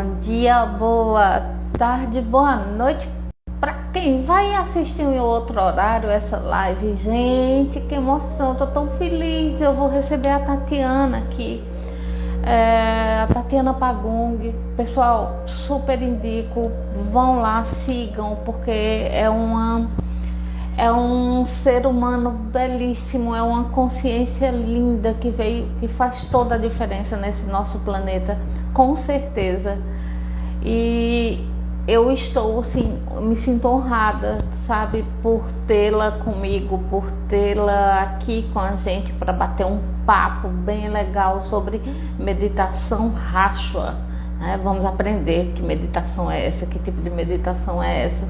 bom dia, boa tarde, boa noite para quem vai assistir em outro horário essa live. Gente, que emoção, tô tão feliz. Eu vou receber a Tatiana aqui, a Tatiana Pagung. Pessoal, super indico, vão lá, sigam, porque é um ser humano belíssimo, é uma consciência linda que veio, que faz toda a diferença nesse nosso planeta, com certeza. E eu estou assim, me sinto honrada, sabe, por tê-la comigo, por tê-la aqui com a gente para bater um papo bem legal sobre meditação Rashwa, né? Vamos aprender que meditação é essa, que tipo de meditação é essa.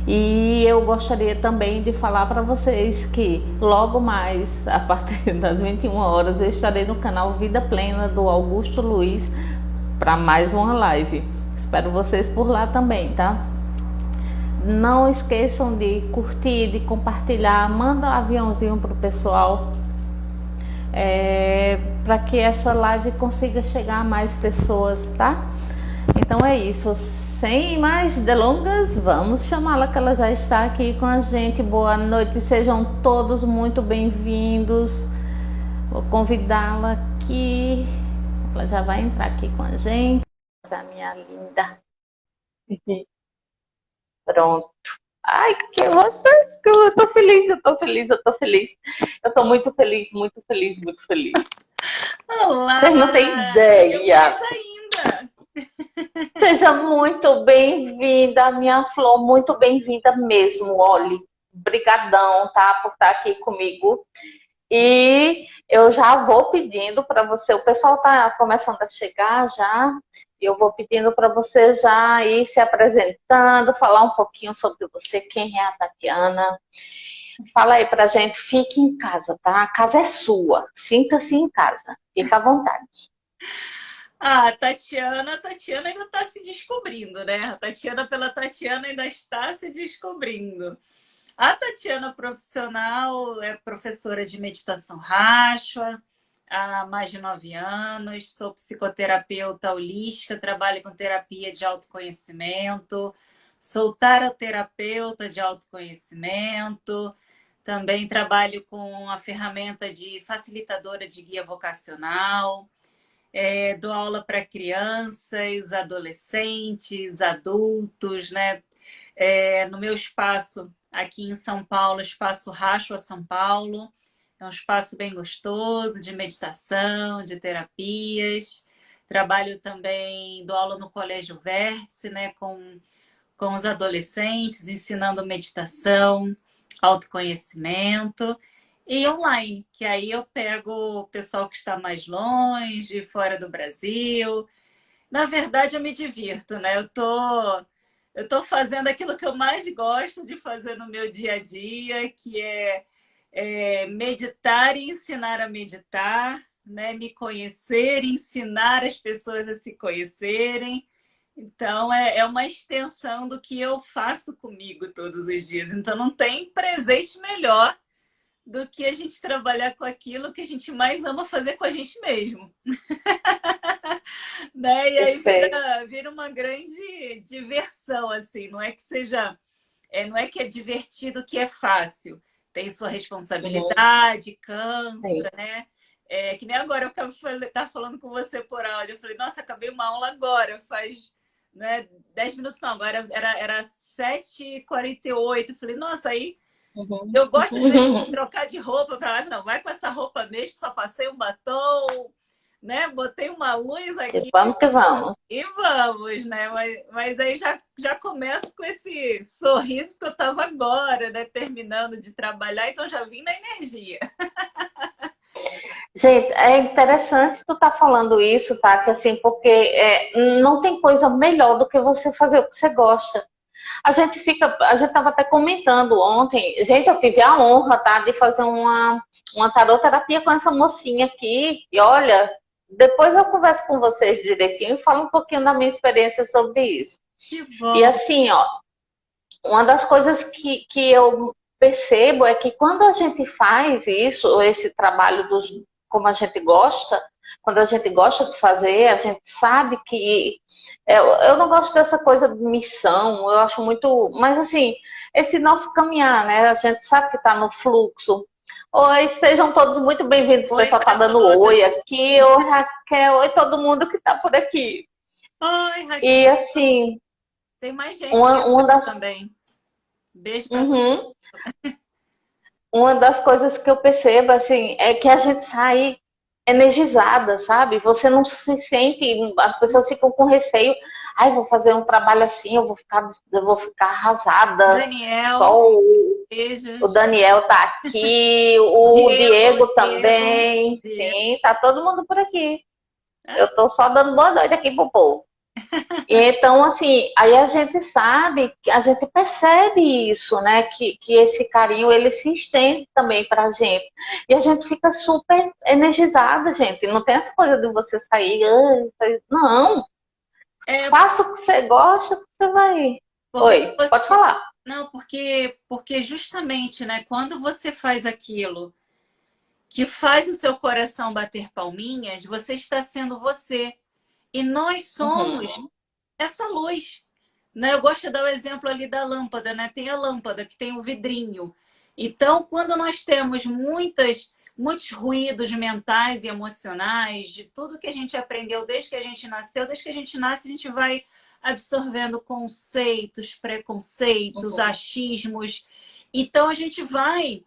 E eu gostaria também de falar para vocês que logo mais, a partir das 21 horas, eu estarei no canal Vida Plena do Augusto Luiz para mais uma live. Espero vocês por lá também, tá? Não esqueçam de curtir, de compartilhar, manda um aviãozinho pro pessoal, para que essa live consiga chegar a mais pessoas, tá? Então é isso. Sem mais delongas, vamos chamá-la, que ela já está aqui com a gente. Boa noite, sejam todos muito bem-vindos. Vou convidá-la aqui. Ela já vai entrar aqui com a gente. A minha linda. Pronto. Ai, que emoção! Eu tô feliz, eu tô feliz, eu tô feliz. Eu tô muito feliz, muito feliz, muito feliz. Olá! Vocês não têm ideia. Mais ainda! Seja muito bem-vinda, minha Flor, muito bem-vinda mesmo. Olhe, brigadão, tá, por estar aqui comigo. E eu já vou pedindo para você, o pessoal tá começando a chegar já, eu vou pedindo para você já ir se apresentando, falar um pouquinho sobre você, quem é a Tatiana. Fala aí pra gente, fique em casa, tá? A casa é sua, sinta-se em casa, fica à vontade. A Tatiana ainda está se descobrindo, né? A Tatiana pela Tatiana ainda está se descobrindo. A Tatiana profissional é professora de meditação Rashwa há mais de 9 anos, sou psicoterapeuta holística, trabalho com terapia de autoconhecimento, sou taroterapeuta de autoconhecimento, também trabalho com a ferramenta de facilitadora de guia vocacional. Dou aula para crianças, adolescentes, adultos, né? No meu espaço aqui em São Paulo, espaço Rashwa São Paulo, é um espaço bem gostoso de meditação, de terapias. Trabalho também, dou aula no Colégio Vértice, né? Com os adolescentes, ensinando meditação, autoconhecimento. E online, que aí eu pego o pessoal que está mais longe, fora do Brasil. Na verdade, eu me divirto, né? Eu tô fazendo aquilo que eu mais gosto de fazer no meu dia a dia, que é meditar e ensinar a meditar, né? Me conhecer, ensinar as pessoas a se conhecerem. Então, é uma extensão do que eu faço comigo todos os dias. Então, não tem presente melhor do que a gente trabalhar com aquilo que a gente mais ama fazer com a gente mesmo. Né? E aí vira uma grande diversão, assim. Não é que seja... não é que é divertido, que é fácil. Tem sua responsabilidade, cansa, né? Que nem agora eu estava falando com você por áudio. Eu falei, nossa, acabei uma aula agora. Faz, né, 10 minutos, não. Agora era 7h48. Eu falei, nossa, aí... Eu gosto de trocar de roupa para lá, não, vai com essa roupa mesmo, só passei um batom, né? Botei uma luz aqui. E vamos que vamos. E vamos, né? Mas aí já começo com esse sorriso, porque eu estava agora, né? Terminando de trabalhar, então já vim na energia. Gente, é interessante tu tá falando isso, tá? Que assim, porque não tem coisa melhor do que você fazer o que você gosta. A gente estava até comentando ontem, gente, eu tive a honra, tá, de fazer uma taroterapia com essa mocinha aqui, e olha, depois eu converso com vocês direitinho e falo um pouquinho da minha experiência sobre isso. Que bom. E assim, ó, uma das coisas que eu percebo é que quando a gente faz isso, esse trabalho como a gente gosta, quando a gente gosta de fazer, a gente sabe que eu não gosto dessa coisa de missão, eu acho muito, mas assim, esse nosso caminhar, né? A gente sabe que está no fluxo. Oi, sejam todos muito bem-vindos. O Oi pessoal tá para dando todas. oi aqui, oi Raquel, oi todo mundo que tá por aqui. Oi, Raquel. E assim, Tem mais gente uma entrando das, também. Beijo para você. uhum, uma das coisas que eu percebo assim é que a gente sai energizada, sabe? Você não se sente, as pessoas ficam com receio. Ai, vou fazer um trabalho assim, eu vou ficar arrasada. Daniel, Só o beijos. Daniel tá aqui, o Diego, Diego Diego, também. Diego. Sim, tá todo mundo por aqui. Ah, Eu tô só dando boa noite aqui pro povo. Então, assim, aí a gente sabe, a gente percebe isso, né? Que esse carinho, ele se estende também pra gente. E a gente fica super energizada, gente. Não tem essa coisa de você sair, não. é Faça o que você gosta, que você vai. porque Oi, pode você. falar. Não, porque justamente, né, quando você faz aquilo que faz o seu coração bater palminhas, você está sendo você. E nós somos Uhum, essa luz, né? Eu gosto de dar o exemplo ali da lâmpada, né? Tem a lâmpada que tem o vidrinho. Então, quando nós temos muitos ruídos mentais e emocionais de tudo que a gente aprendeu desde que a gente nasceu, desde que a gente nasce, a gente vai absorvendo conceitos, preconceitos, uhum, achismos. Então, a gente vai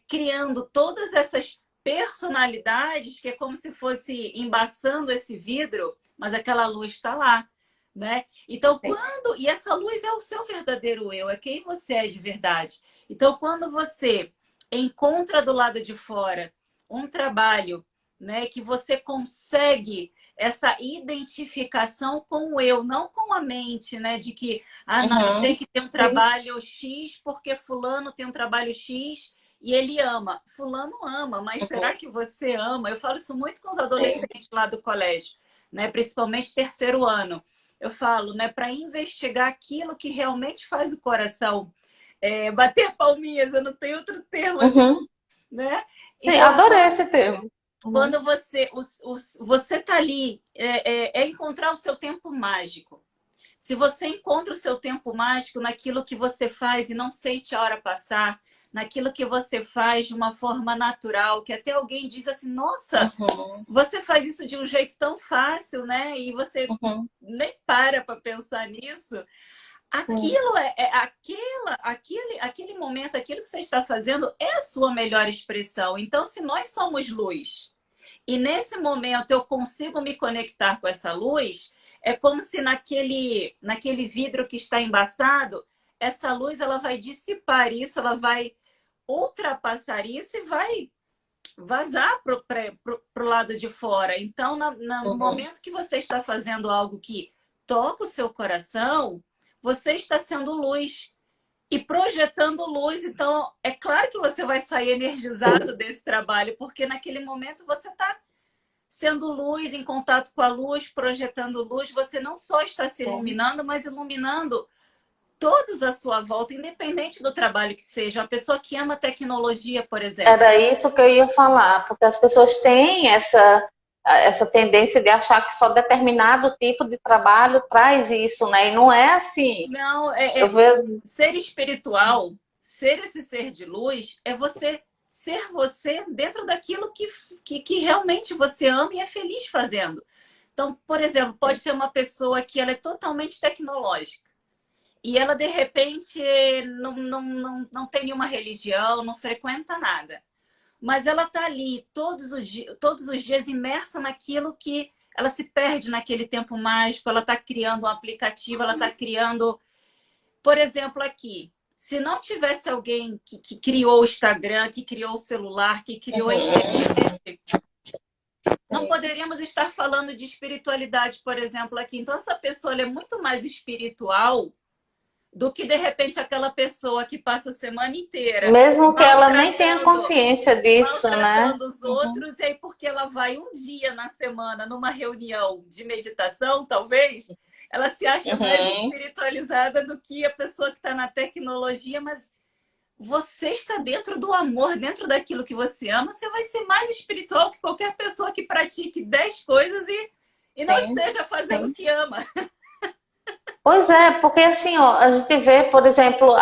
criando todas essas personalidades que é como se fosse embaçando esse vidro, mas aquela luz está lá, né? Então, sim. quando. E essa luz é o seu verdadeiro eu, é quem você é de verdade. Então, quando você encontra do lado de fora um trabalho, né, que você consegue essa identificação com o eu, não com a mente, né, de que não, eu tenho Uhum, que ter um sim. trabalho X porque fulano tem um trabalho X e ele ama. Fulano ama, mas Uhum, será que você ama? Eu falo isso muito com os sim. adolescentes lá do colégio, né, principalmente terceiro ano. Eu falo, né, para investigar aquilo que realmente faz o coração bater palminhas, eu não tenho outro termo assim, Uhum, né? sim, Então, adorei esse termo. Uhum, quando você tá ali, é encontrar o seu tempo mágico. Se você encontra o seu tempo mágico naquilo que você faz e não sente a hora passar, naquilo que você faz de uma forma natural, que até alguém diz assim, nossa, uhum, você faz isso de um jeito tão fácil, né? E você uhum, nem para pensar nisso. sim. Aquilo aquele momento, aquilo que você está fazendo é a sua melhor expressão. Então, se nós somos luz e nesse momento eu consigo me conectar com essa luz, é como se naquele vidro que está embaçado, essa luz ela vai dissipar isso, ela vai ultrapassar isso e vai vazar pro lado de fora. Então, no Uhum. momento que você está fazendo algo que toca o seu coração, você está sendo luz e projetando luz. Então, é claro que você vai sair energizado desse trabalho, porque naquele momento você está sendo luz, em contato com a luz, projetando luz. Você não só está se Sim. iluminando, mas iluminando todos à sua volta, independente do trabalho que seja. Uma pessoa que ama tecnologia, por exemplo. Era isso que eu ia falar, porque as pessoas têm essa tendência de achar que só determinado tipo de trabalho traz isso, né? E não é assim. Não, Eu vejo. ser espiritual, ser esse ser de luz, é você ser você dentro daquilo que realmente você ama e é feliz fazendo. Então, por exemplo, pode ser uma pessoa que ela é totalmente tecnológica e ela, de repente, não tem nenhuma religião, não frequenta nada. Mas ela está ali todos os dias imersa naquilo que ela se perde naquele tempo mágico, ela está criando um aplicativo, ela está criando por exemplo, aqui, se não tivesse alguém que criou o Instagram, que criou o celular, que criou a Uhum. internet, não poderíamos estar falando de espiritualidade, por exemplo, aqui. Então, essa pessoa é muito mais espiritual do que, de repente, aquela pessoa que passa a semana inteira Mesmo que ela nem tenha maltratando, consciência disso, né? maltratando os Uhum. outros, e aí porque ela vai um dia na semana numa reunião de meditação, talvez, ela se acha mais Uhum. espiritualizada do que a pessoa que está na tecnologia, mas você está dentro do amor, dentro daquilo que você ama, você vai ser mais espiritual que qualquer pessoa que pratique 10 coisas e não Sim, esteja fazendo o sim. que ama. Pois é, porque assim, ó, a gente vê, por exemplo,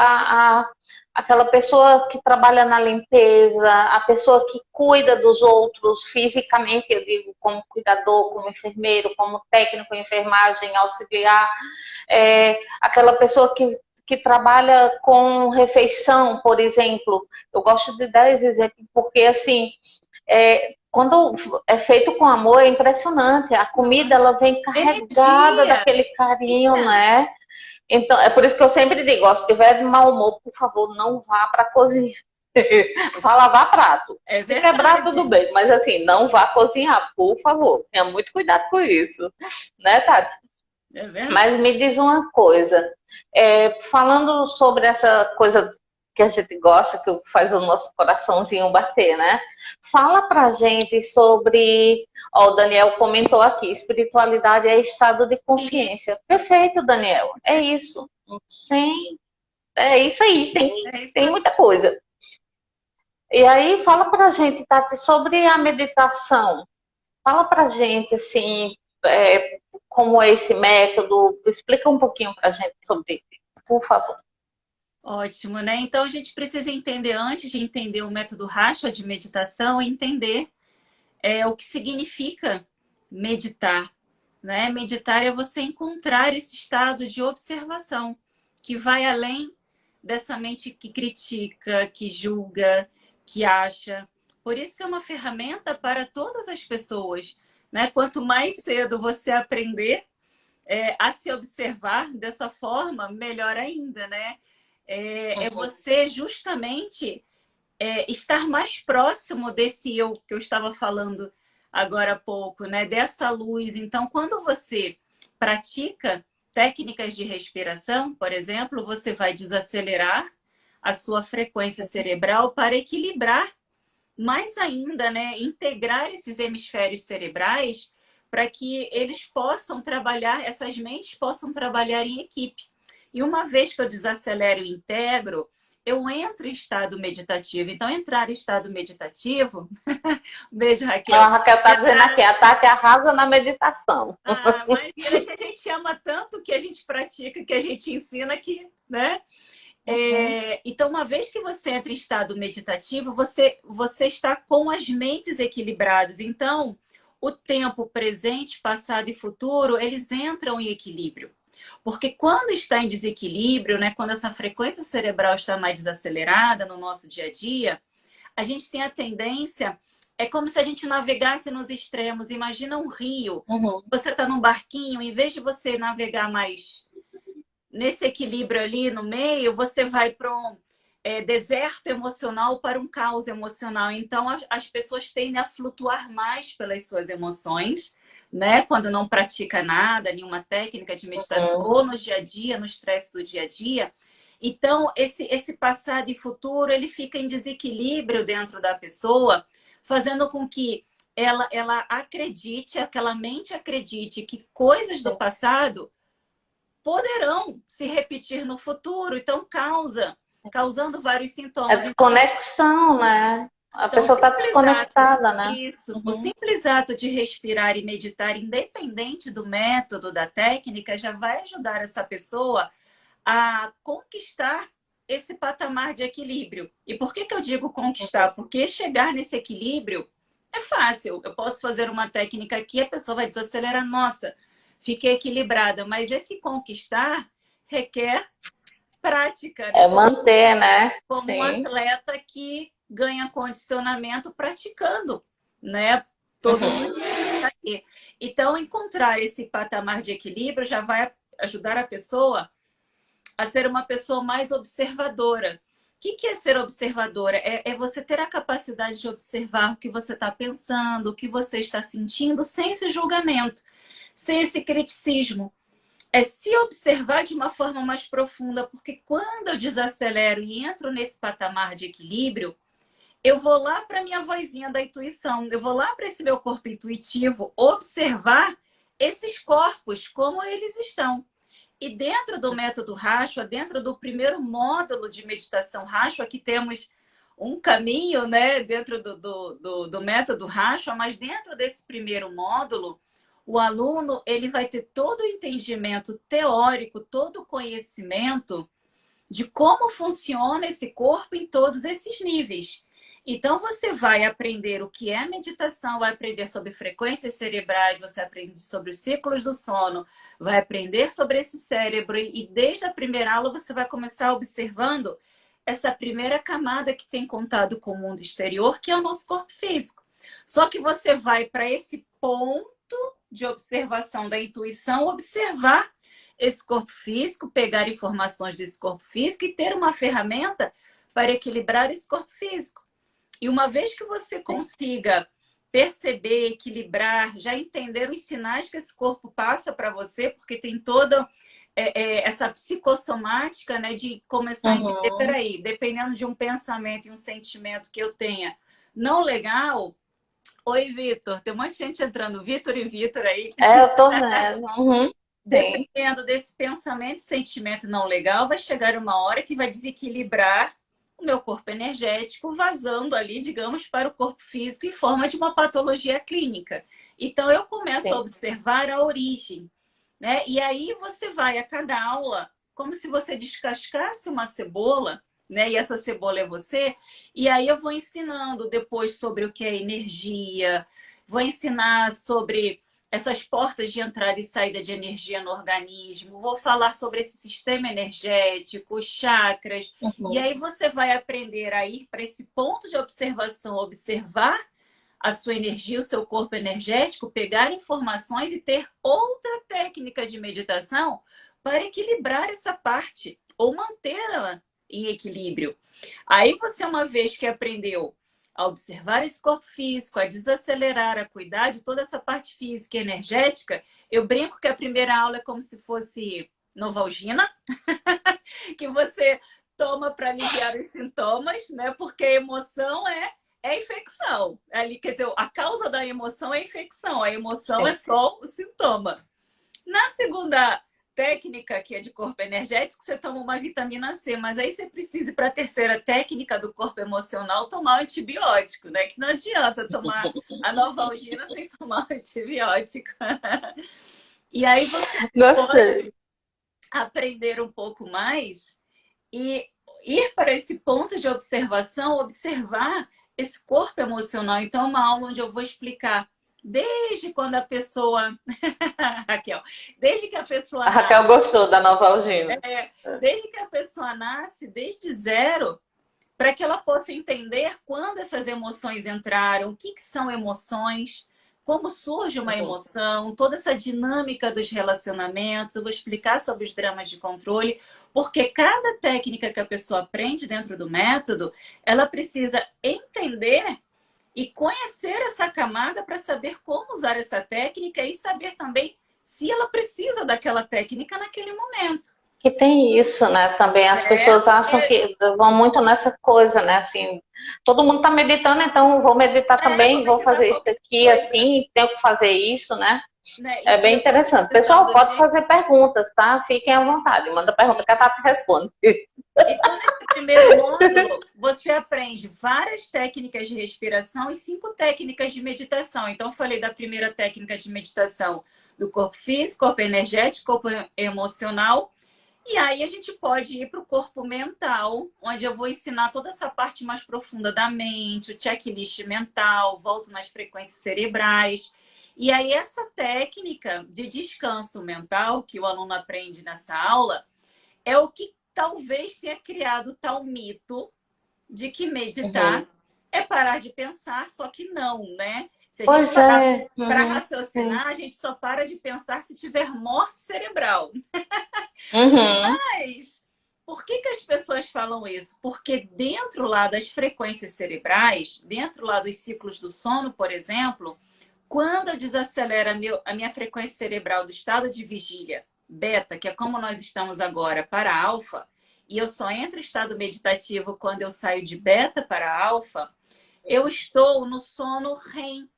aquela pessoa que trabalha na limpeza, a pessoa que cuida dos outros fisicamente, eu digo, como cuidador, como enfermeiro, como técnico em enfermagem, auxiliar, aquela pessoa que trabalha com refeição, por exemplo. Eu gosto de dar esse exemplo porque, assim, quando é feito com amor, é impressionante. A comida, ela vem carregada Energia! daquele carinho, Energia! né? Então, é por isso que eu sempre digo, ó, se tiver de mau humor, por favor, não vá para a cozinha. Vá lavar prato. É Se quebrar, tudo verdade. bem, mas assim, não vá cozinhar, por favor. Tenha muito cuidado com isso, né, Tati? É verdade. Mas me diz uma coisa, falando sobre essa coisa que a gente gosta, que faz o nosso coraçãozinho bater, né? Fala pra gente sobre, ó, o Daniel comentou aqui, espiritualidade é estado de E consciência. Perfeito, Daniel, é isso. Sim, é isso aí, é isso tem aí. muita coisa. E aí, fala pra gente, Tati, sobre a meditação. Fala pra gente, assim, como é esse método, explica um pouquinho pra gente sobre isso, por favor. Ótimo, né? Então a gente precisa entender, antes de entender o método Rashwa de meditação, entender o que significa meditar, né? Meditar é você encontrar esse estado de observação que vai além dessa mente que critica, que julga, que acha. Por isso que é uma ferramenta para todas as pessoas, né? Quanto mais cedo você aprender a se observar dessa forma, melhor ainda, né? É você justamente estar mais próximo desse eu que eu estava falando agora há pouco, né? Dessa luz. Então, quando você pratica técnicas de respiração, por exemplo, você vai desacelerar a sua frequência cerebral para equilibrar mais ainda, né? Integrar esses hemisférios cerebrais para que eles possam trabalhar, essas mentes possam trabalhar em equipe. E uma vez que eu desacelero e integro, eu entro em estado meditativo. Então, entrar em estado meditativo. Beijo, A Raquel. Raquel está dizendo aqui, a Tati arrasa na meditação. Imagina que a gente ama tanto que a gente pratica, que a gente ensina que, né? Então, uma vez que você entra em estado meditativo, você está com as mentes equilibradas. Então, o tempo presente, passado e futuro, eles entram em equilíbrio. Porque quando está em desequilíbrio, né, quando essa frequência cerebral está mais desacelerada no nosso dia a dia, a gente tem a tendência, é como se a gente navegasse nos extremos. Imagina um rio, Uhum. você está num barquinho, em vez de você navegar mais nesse equilíbrio ali no meio, você vai para um deserto emocional, para um caos emocional. Então, as pessoas tendem a flutuar mais pelas suas emoções, né? Quando não pratica nada, nenhuma técnica de meditação, Uhum. ou no dia a dia, no estresse do dia a dia. Então, esse passado e futuro, ele fica em desequilíbrio dentro da pessoa, fazendo com que ela acredite, aquela mente acredite que coisas do passado poderão se repetir no futuro, então causando vários É sintomas. desconexão, né? A Então, pessoa está simples atos, desconectada, né? isso, o Uhum. simples ato de respirar e meditar, independente do método, da técnica, já vai ajudar essa pessoa a conquistar esse patamar de equilíbrio. E por que eu digo conquistar? Porque chegar nesse equilíbrio é fácil. Eu posso fazer uma técnica aqui, a pessoa vai desacelerar, nossa, fiquei equilibrada. Mas esse conquistar requer prática, né? É manter, né? Como um Sim. atleta que ganha condicionamento praticando, né? Todos os Uhum. dias. Então, encontrar esse patamar de equilíbrio já vai ajudar a pessoa a ser uma pessoa mais observadora. O que é ser observadora? É você ter a capacidade de observar o que você está pensando, o que você está sentindo, sem esse julgamento, sem esse criticismo. É se observar de uma forma mais profunda, porque quando eu desacelero e entro nesse patamar de equilíbrio, eu vou lá para a minha vozinha da intuição, eu vou lá para esse meu corpo intuitivo observar esses corpos, como eles estão. E dentro do método Rashwa, dentro do primeiro módulo de meditação Rashwa, aqui temos um caminho, né, dentro do método Rashwa, mas dentro desse primeiro módulo, o aluno ele vai ter todo o entendimento teórico, todo o conhecimento de como funciona esse corpo em todos esses níveis. Então, você vai aprender o que é meditação, vai aprender sobre frequências cerebrais, você aprende sobre os ciclos do sono, vai aprender sobre esse cérebro e desde a primeira aula você vai começar observando essa primeira camada que tem contato com o mundo exterior, que é o nosso corpo físico. Só que você vai para esse ponto de observação da intuição, observar esse corpo físico, pegar informações desse corpo físico e ter uma ferramenta para equilibrar esse corpo físico. E uma vez que você consiga perceber, equilibrar, já entender os sinais que esse corpo passa para você, porque tem toda essa psicossomática, né, de começar a entender, peraí, dependendo de um pensamento e um sentimento que eu tenha não legal. Oi, Vitor, tem um monte de gente entrando, Vitor e Vitor aí. Eu tô vendo. Dependendo desse pensamento e sentimento não legal, vai chegar uma hora que vai desequilibrar o meu corpo energético, vazando ali, digamos, para o corpo físico em forma de uma patologia clínica. Então, eu começo a observar a origem, né? E aí você vai a cada aula, como se você descascasse uma cebola, né? E essa cebola é você. E aí eu vou ensinando depois sobre o que é energia, vou ensinar sobre essas portas de entrada e saída de energia no organismo, vou falar sobre esse sistema energético, os chakras, e aí você vai aprender a ir para esse ponto de observação, observar a sua energia, o seu corpo energético, pegar informações e ter outra técnica de meditação para equilibrar essa parte ou mantê-la em equilíbrio. Aí você, uma vez que aprendeu a observar esse corpo físico, a desacelerar, a cuidar de toda essa parte física e energética, eu brinco que a primeira aula é como se fosse Novalgina, que você toma para aliviar os sintomas, né? Porque a emoção é infecção. Ali, quer dizer, a causa da emoção é infecção, a emoção é só o sintoma. Na segunda técnica, que é de corpo energético, você toma uma vitamina C, mas aí você precisa, para a terceira técnica do corpo emocional, tomar um antibiótico, né? Que não adianta tomar a Novalgina sem tomar um antibiótico. E aí você pode aprender um pouco mais e ir para esse ponto de observação, observar esse corpo emocional. Então, é uma aula onde eu vou explicar desde quando a pessoa... Raquel, desde que a pessoa... A Raquel gostou da Novalgina. Desde que a pessoa nasce, desde zero, para que ela possa entender quando essas emoções entraram, o que são emoções, como surge uma emoção, toda essa dinâmica dos relacionamentos. Eu vou explicar sobre os dramas de controle, porque cada técnica que a pessoa aprende dentro do método, ela precisa entender e conhecer essa camada para saber como usar essa técnica e saber também se ela precisa daquela técnica naquele momento. Que tem isso, né? Também as pessoas acham que vão muito nessa coisa, né? Assim, todo mundo tá meditando, então vou meditar também, vou fazer isso aqui, assim, tenho que fazer isso, né? É bem interessante. Pessoal, pode fazer perguntas, tá? Fiquem à vontade, manda pergunta que a Tati responde. Então, nesse primeiro módulo, você aprende várias técnicas de respiração e 5 técnicas de meditação. Então, eu falei da primeira técnica de meditação do corpo físico, corpo energético, corpo emocional. E aí a gente pode ir para o corpo mental, onde eu vou ensinar toda essa parte mais profunda da mente, o checklist mental, volto nas frequências cerebrais. E aí essa técnica de descanso mental que o aluno aprende nessa aula é o que talvez tenha criado tal mito de que meditar é parar de pensar, só que não, né? Se a gente parar para raciocinar, a gente só para de pensar se tiver morte cerebral. Mas por que as pessoas falam isso? Porque dentro lá das frequências cerebrais, dentro lá dos ciclos do sono, por exemplo, quando eu desacelero a minha frequência cerebral do estado de vigília beta, que é como nós estamos agora, para alfa, e eu só entro em estado meditativo quando eu saio de beta para alfa, eu estou no sono REM,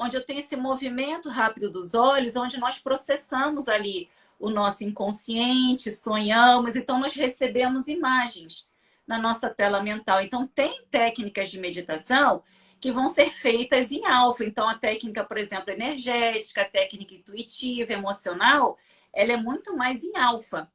onde eu tenho esse movimento rápido dos olhos, onde nós processamos ali o nosso inconsciente, sonhamos, então nós recebemos imagens na nossa tela mental. Então, tem técnicas de meditação que vão ser feitas em alfa. Então, a técnica, por exemplo, energética, a técnica intuitiva, emocional, ela é muito mais em alfa.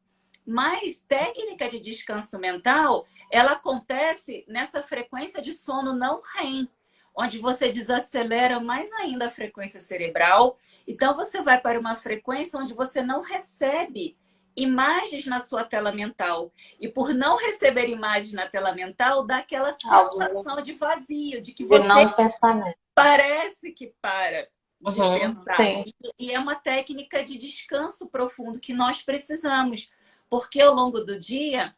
Mas técnica de descanso mental, ela acontece nessa frequência de sono não REM, onde você desacelera mais ainda a frequência cerebral. Então, você vai para uma frequência onde você não recebe imagens na sua tela mental. E por não receber imagens na tela mental, dá aquela sensação de vazio, de que você não pensamento. Parece que para de pensar. Sim. E é uma técnica de descanso profundo que nós precisamos. Porque ao longo do dia,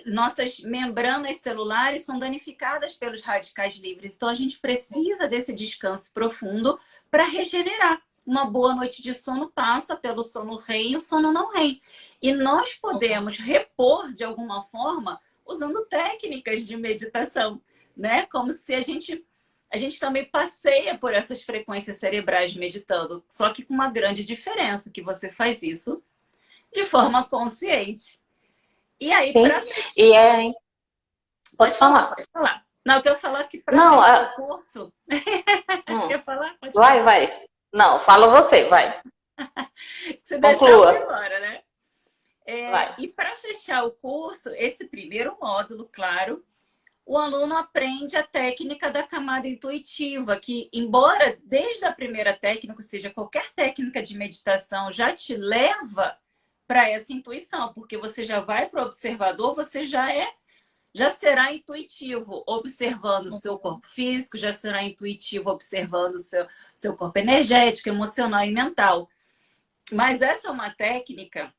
nossas membranas celulares são danificadas pelos radicais livres. Então, a gente precisa desse descanso profundo para regenerar. Uma boa noite de sono passa pelo sono REM e o sono não REM. E nós podemos repor de alguma forma usando técnicas de meditação, né? Como se a gente também passeia por essas frequências cerebrais meditando, só que com uma grande diferença, que você faz isso de forma consciente. E aí, para fechar... Pode falar. Pode falar. Não, eu quero falar que para fechar o curso... Quer falar? Pode falar. Vai. Não, fala você, vai. Você deixou eu embora, né? E para fechar o curso, esse primeiro módulo, claro, o aluno aprende a técnica da camada intuitiva, que, embora desde a primeira técnica, ou seja, qualquer técnica de meditação já te leva para essa intuição, porque você já vai para o observador, você já será intuitivo observando o seu corpo físico, já será intuitivo observando o seu corpo energético, emocional e mental. Mas essa é uma técnica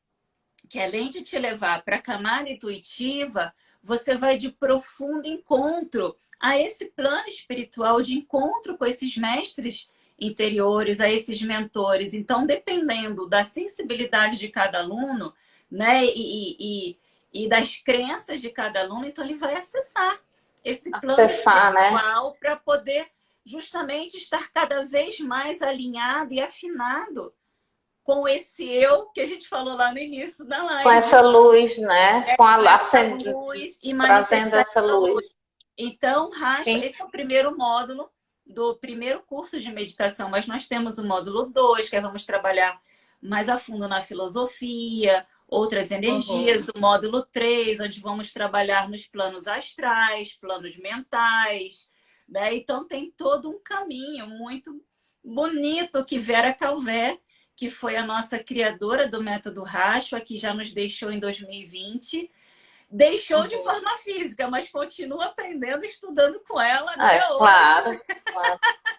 que, além de te levar para a camada intuitiva, você vai de profundo encontro a esse plano espiritual, de encontro com esses mestres interiores, a esses mentores. Então, dependendo da sensibilidade de cada aluno, né, e das crenças de cada aluno, então ele vai acessar esse plano espiritual, né, para poder justamente estar cada vez mais alinhado e afinado com esse eu que a gente falou lá no início da live. Com essa luz, né? Com a luz e trazendo essa luz. Então, Racha, esse é o primeiro módulo do primeiro curso de meditação, mas nós temos o módulo 2, que vamos trabalhar mais a fundo na filosofia, outras energias, o módulo 3, onde vamos trabalhar nos planos astrais, planos mentais, né? Então tem todo um caminho muito bonito que Vera Calvé, que foi a nossa criadora do método Racha, que já nos deixou em 2020, deixou de forma física, mas continua aprendendo, estudando com ela até hoje.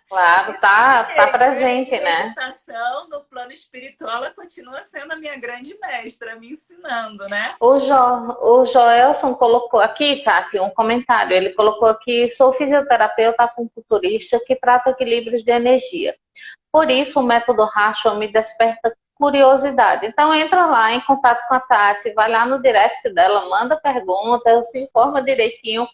Claro, tá presente, né? A meditação no plano espiritual, ela continua sendo a minha grande mestra, me ensinando, né? O Joelson colocou aqui, Tati, um comentário. Ele colocou aqui: sou fisioterapeuta acupunturista que trata equilíbrios de energia. Por isso, o método Racha me desperta curiosidade. Então, entra lá em contato com a Tati, vai lá no direct dela, manda perguntas, se informa direitinho.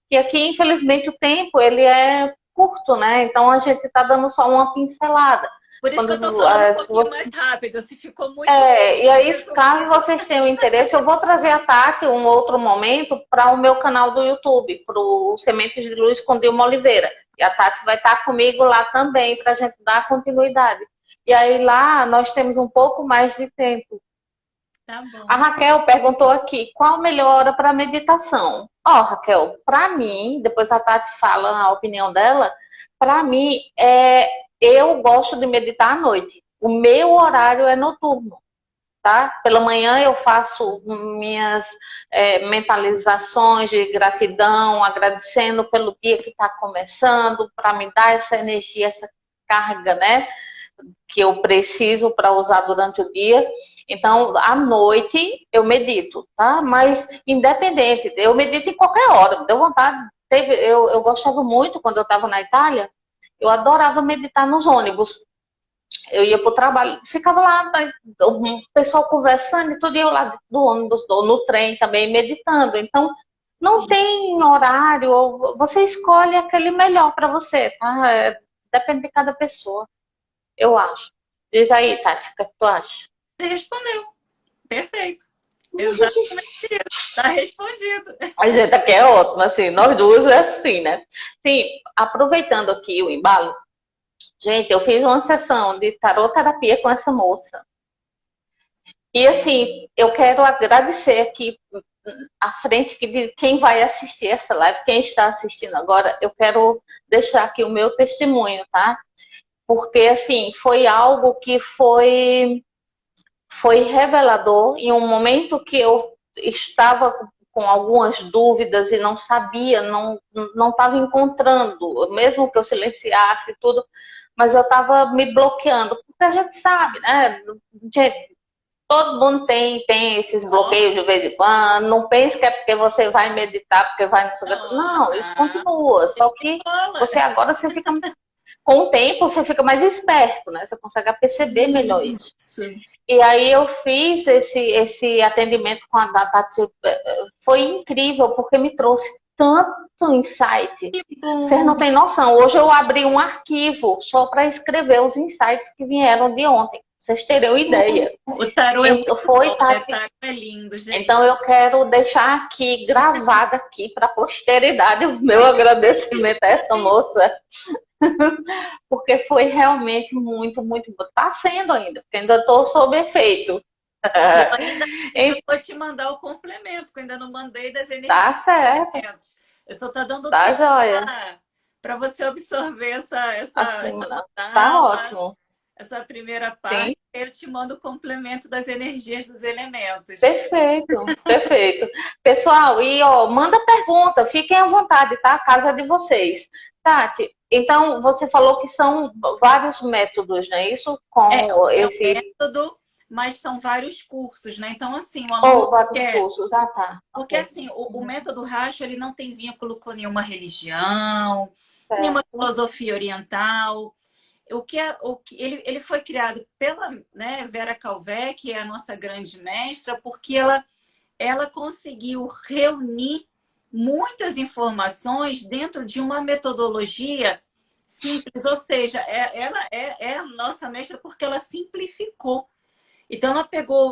Que aqui, infelizmente, o tempo ele é curto, né? Então, a gente está dando só uma pincelada. Por isso que eu tô falando um pouquinho mais rápido, se ficou muito... e aí, caso vocês tenham interesse, eu vou trazer a Tati um outro momento para o meu canal do YouTube, para o Sementes de Luz com Dilma Oliveira. E a Tati vai estar comigo lá também, para a gente dar continuidade. E aí lá nós temos um pouco mais de tempo. Tá bom. A Raquel perguntou aqui, qual a melhor hora para meditação? Raquel, para mim, depois a Tati fala a opinião dela, para mim, eu gosto de meditar à noite. O meu horário é noturno, tá? Pela manhã eu faço minhas mentalizações de gratidão, agradecendo pelo dia que está começando, para me dar essa energia, essa carga, né? Que eu preciso para usar durante o dia. Então, à noite eu medito, tá? Mas independente, eu medito em qualquer hora. Deu vontade. Eu gostava muito quando eu estava na Itália. Eu adorava meditar nos ônibus. Eu ia para o trabalho, ficava lá, o pessoal conversando e tudo, e eu lá do ônibus, no trem também meditando. Então, não tem horário, você escolhe aquele melhor para você, tá? Depende de cada pessoa, eu acho. Diz aí, Tati, o que tu acha? Você respondeu. Perfeito. Exatamente isso. Tá respondido. A gente aqui é ótimo, assim, nós duas é assim, né? Sim, aproveitando aqui o embalo, gente, eu fiz uma sessão de taroterapia com essa moça. E assim, eu quero agradecer aqui à frente de quem vai assistir essa live, quem está assistindo agora, eu quero deixar aqui o meu testemunho, tá? Porque assim, foi algo que foi revelador em um momento que eu estava com algumas dúvidas e não sabia, não estava encontrando, mesmo que eu silenciasse tudo, mas eu estava me bloqueando, porque a gente sabe, né? Todo mundo tem esses bloqueios de vez em quando. Não pense que é porque você vai meditar, porque vai no seu... Não, isso continua. Só que você agora você fica com o tempo você fica mais esperto, né? Você consegue perceber melhor isso. E aí eu fiz esse atendimento com a Tati, foi incrível porque me trouxe tanto insight. Vocês não têm noção. Hoje eu abri um arquivo só para escrever os insights que vieram de ontem. Vocês terem ideia. O tarô é muito foi, bom, Tati. O tarô é lindo, gente. Então eu quero deixar aqui, gravado aqui para a posteridade, o meu agradecimento a essa moça. Porque foi realmente muito, muito bom. Está sendo ainda, porque ainda estou sob efeito. Eu vou te mandar o complemento, que eu ainda não mandei das energias. Tá certo. Eu só estou dando tá tempo joia. para você absorver essa tá ótimo. Essa primeira parte. Sim. Eu te mando o complemento das energias dos elementos. Perfeito, perfeito. Pessoal, e ó, manda pergunta, fiquem à vontade, tá? A casa é de vocês. Tati, então você falou que são vários métodos, né? Isso com esse método, mas são vários cursos, né? Então, assim, o aluno vários cursos, tá. Porque assim, o método Racho, ele não tem vínculo com nenhuma religião, nenhuma filosofia oriental. Ele foi criado pela Vera Calvé, que é a nossa grande mestra, porque ela conseguiu reunir muitas informações dentro de uma metodologia simples, ou seja, ela é a nossa mestra porque ela simplificou. Então, ela pegou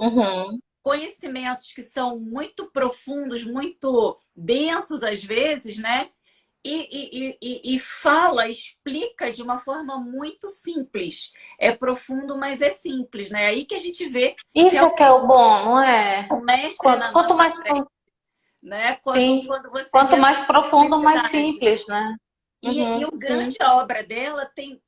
conhecimentos que são muito profundos, muito densos às vezes, né? E explica de uma forma muito simples. É profundo, mas é simples, né? Aí que a gente vê... Isso que é o bom, não é? O mestre quanto mais frente, né? Quanto mais profundo, mais simples, né? E a grande obra dela tem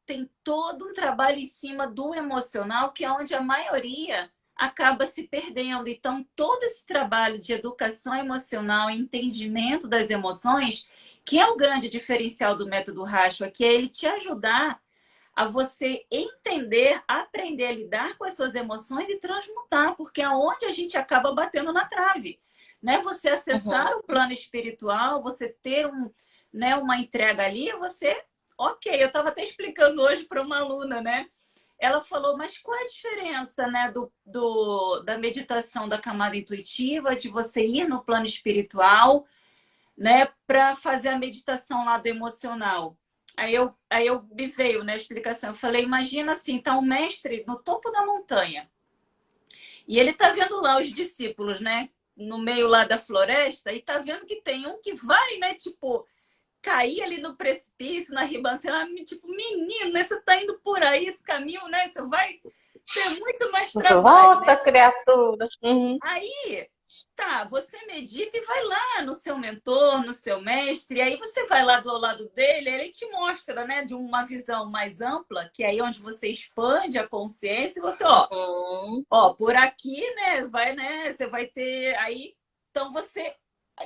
todo um trabalho em cima do emocional, que é onde a maioria acaba se perdendo. Então, todo esse trabalho de educação emocional, entendimento das emoções, que é o grande diferencial do método Rashwa, que é ele te ajudar a você entender, aprender a lidar com as suas emoções e transmutar, porque é onde a gente acaba batendo na trave, né? Você acessar o plano espiritual, você ter uma entrega ali, você... Ok, eu estava até explicando hoje para uma aluna, né? Ela falou, mas qual é a diferença, né, da meditação da camada intuitiva, de você ir no plano espiritual, né, para fazer a meditação lá do emocional? Aí eu me veio, né, a explicação. Eu falei, imagina assim, tá um mestre no topo da montanha. E ele tá vendo lá os discípulos, né, no meio lá da floresta, e tá vendo que tem um que vai, né, tipo... cair ali no precipício, na ribanceira, tipo, menino, né? Você tá indo por aí, esse caminho, né? Você vai ter muito mais trabalho. Volta, né? Criatura. Aí, tá, você medita e vai lá no seu mentor, no seu mestre, e aí você vai lá do lado dele, ele te mostra, né, de uma visão mais ampla, que é aí onde você expande a consciência, e você, ó, por aqui, né, você vai ter aí, então você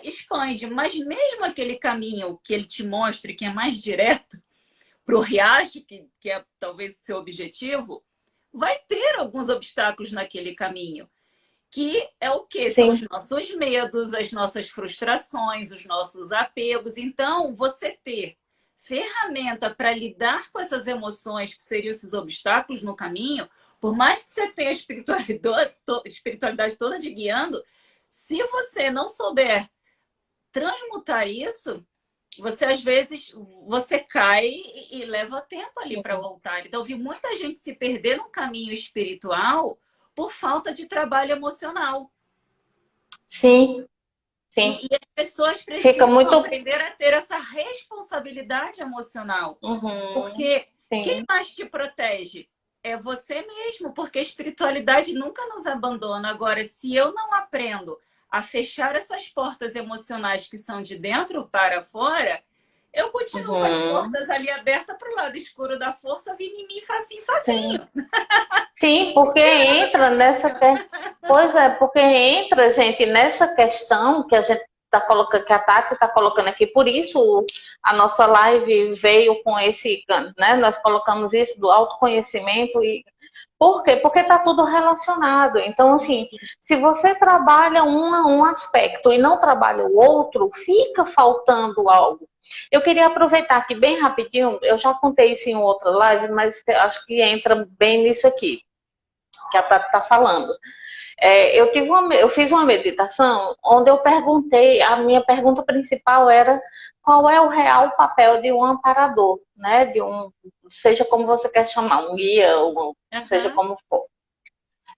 expande, mas mesmo aquele caminho que ele te mostra, que é mais direto para o riacho, que é talvez o seu objetivo, vai ter alguns obstáculos naquele caminho, que é o quê? São os nossos medos, as nossas frustrações, os nossos apegos. Então, você ter ferramenta para lidar com essas emoções, que seriam esses obstáculos no caminho, por mais que você tenha a espiritualidade toda te guiando, se você não souber transmutar isso, você às vezes você cai e leva tempo ali para Uhum. voltar. Então, eu vi muita gente se perder no caminho espiritual por falta de trabalho emocional. Sim, sim. E as pessoas Fica precisam muito. aprender a ter essa responsabilidade emocional. Uhum. Porque quem Sim. mais te protege? É você mesmo, porque a espiritualidade nunca nos abandona. Agora, se eu não aprendo a fechar essas portas emocionais que são de dentro para fora, eu continuo com as Uhum. portas ali abertas para o lado escuro da força, vindo em mim facinho, Sim. facinho. Sim, E me porque tirando entra também. nessa. Pois é, porque entra, gente, nessa questão que a gente está colocando, que a Tati está colocando aqui, por isso a nossa live veio com esse, né? Nós colocamos isso do autoconhecimento e por quê? Porque está tudo relacionado. Então, assim, se você trabalha um aspecto e não trabalha o outro, fica faltando algo. Eu queria aproveitar aqui bem rapidinho, eu já contei isso em outra live, mas acho que entra bem nisso aqui, que a Tati está falando. Eu fiz uma meditação onde eu perguntei, a minha pergunta principal era qual é o real papel de um amparador, né? Seja como você quer chamar, um guia, ou seja Uhum. como for.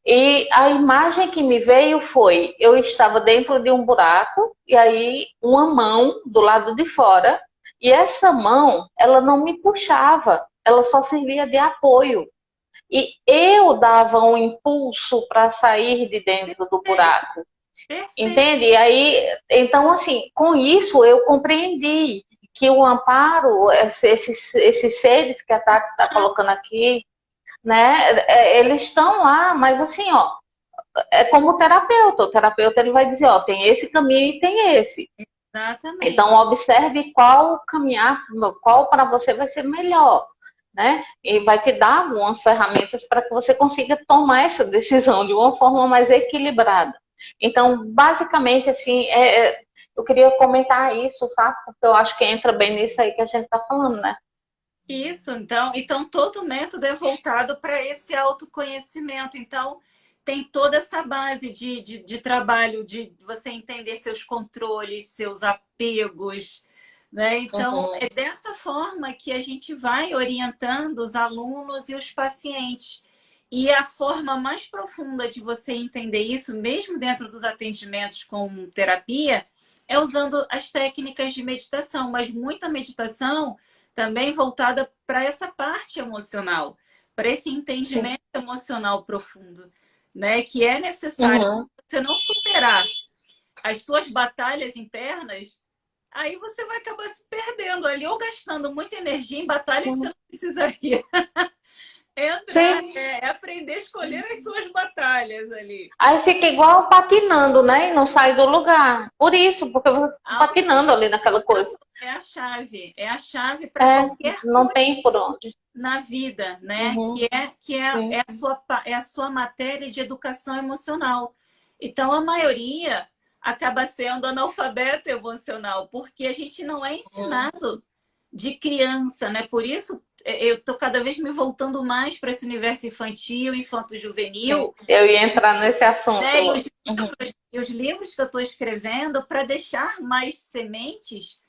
E a imagem que me veio foi, eu estava dentro de um buraco e aí uma mão do lado de fora e essa mão, ela não me puxava, ela só servia de apoio. E eu dava um impulso para sair de dentro do Perfeito, buraco, perfeito. entende? E aí, então, assim, com isso eu compreendi que o amparo, esses seres que a Tati está colocando aqui, né, eles estão lá, mas assim, ó, é como o terapeuta ele vai dizer, ó, tem esse caminho e tem esse. Exatamente. Então, observe qual caminhar, qual para você vai ser melhor, né? E vai te dar algumas ferramentas para que você consiga tomar essa decisão de uma forma mais equilibrada. Então, basicamente, assim, eu queria comentar isso, sabe? Porque eu acho que entra bem nisso aí que a gente está falando, né? Isso, então todo método é voltado para esse autoconhecimento. Então, tem toda essa base de trabalho, de você entender seus controles, seus apegos, né? Então, Uhum, é dessa forma que a gente vai orientando os alunos e os pacientes. E a forma mais profunda de você entender isso, mesmo dentro dos atendimentos com terapia, é usando as técnicas de meditação, mas muita meditação também voltada para essa parte emocional, para esse sim. entendimento emocional profundo, né? Que é necessário Uhum. você não superar as suas batalhas internas, aí você vai acabar se perdendo ali ou gastando muita energia em batalha que você Uhum. não precisaria. Entrar, Sim. é aprender a escolher as suas batalhas ali. Aí fica igual patinando, né? E não sai do lugar. Por isso, porque você tá patinando ali naquela coisa. É a chave para É, qualquer não tem por onde. na vida, né? Uhum, É sim. é a sua matéria de educação emocional. Então, a maioria acaba sendo analfabeta emocional, porque a gente não é Uhum. ensinado de criança, né? Por isso, eu estou cada vez me voltando mais para esse universo infantil, Sim, infanto-juvenil, eu ia entrar nesse assunto. né? Uhum, E os livros que eu estou escrevendo para deixar mais sementes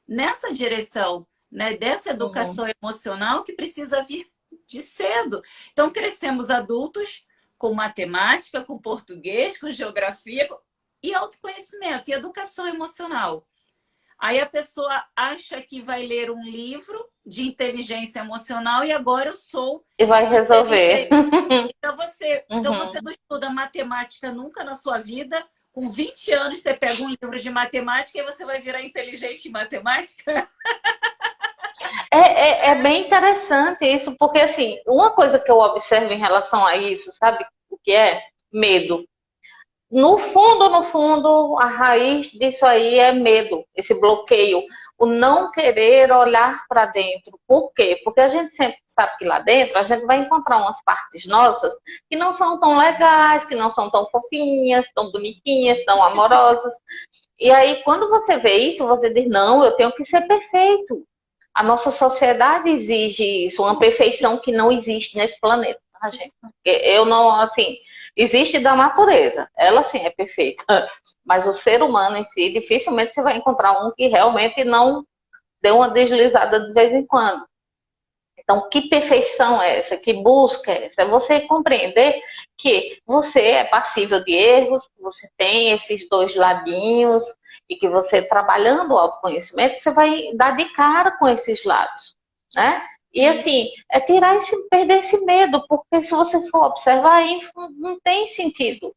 nessa direção, né, dessa uhum, educação emocional que precisa vir de cedo. Então, crescemos adultos com matemática, com português, com geografia e autoconhecimento e educação emocional. Aí a pessoa acha que vai ler um livro de inteligência emocional e agora eu sou e vai resolver. inteligente. Então você Uhum. não estuda matemática nunca na sua vida. Com 20 anos você pega um livro de matemática e você vai virar inteligente em matemática? É bem interessante isso, porque assim, uma coisa que eu observo em relação a isso, sabe o que é? Medo. No fundo, a raiz disso aí é medo, esse bloqueio, o não querer olhar para dentro. Por quê? Porque a gente sempre sabe que lá dentro a gente vai encontrar umas partes nossas que não são tão legais, que não são tão fofinhas, tão bonitinhas, tão amorosas. E aí, quando você vê isso, você diz: não, eu tenho que ser perfeito. A nossa sociedade exige isso, uma perfeição que não existe nesse planeta, tá, gente? Eu não, assim, existe da natureza, ela sim é perfeita, mas o ser humano em si, dificilmente você vai encontrar um que realmente dê uma deslizada de vez em quando. Então, que perfeição é essa? Que busca é essa? É você compreender que você é passível de erros, que você tem esses dois ladinhos e que você, trabalhando o autoconhecimento, você vai dar de cara com esses lados, né? E assim, é tirar perder esse medo, porque se você for observar, aí não tem sentido.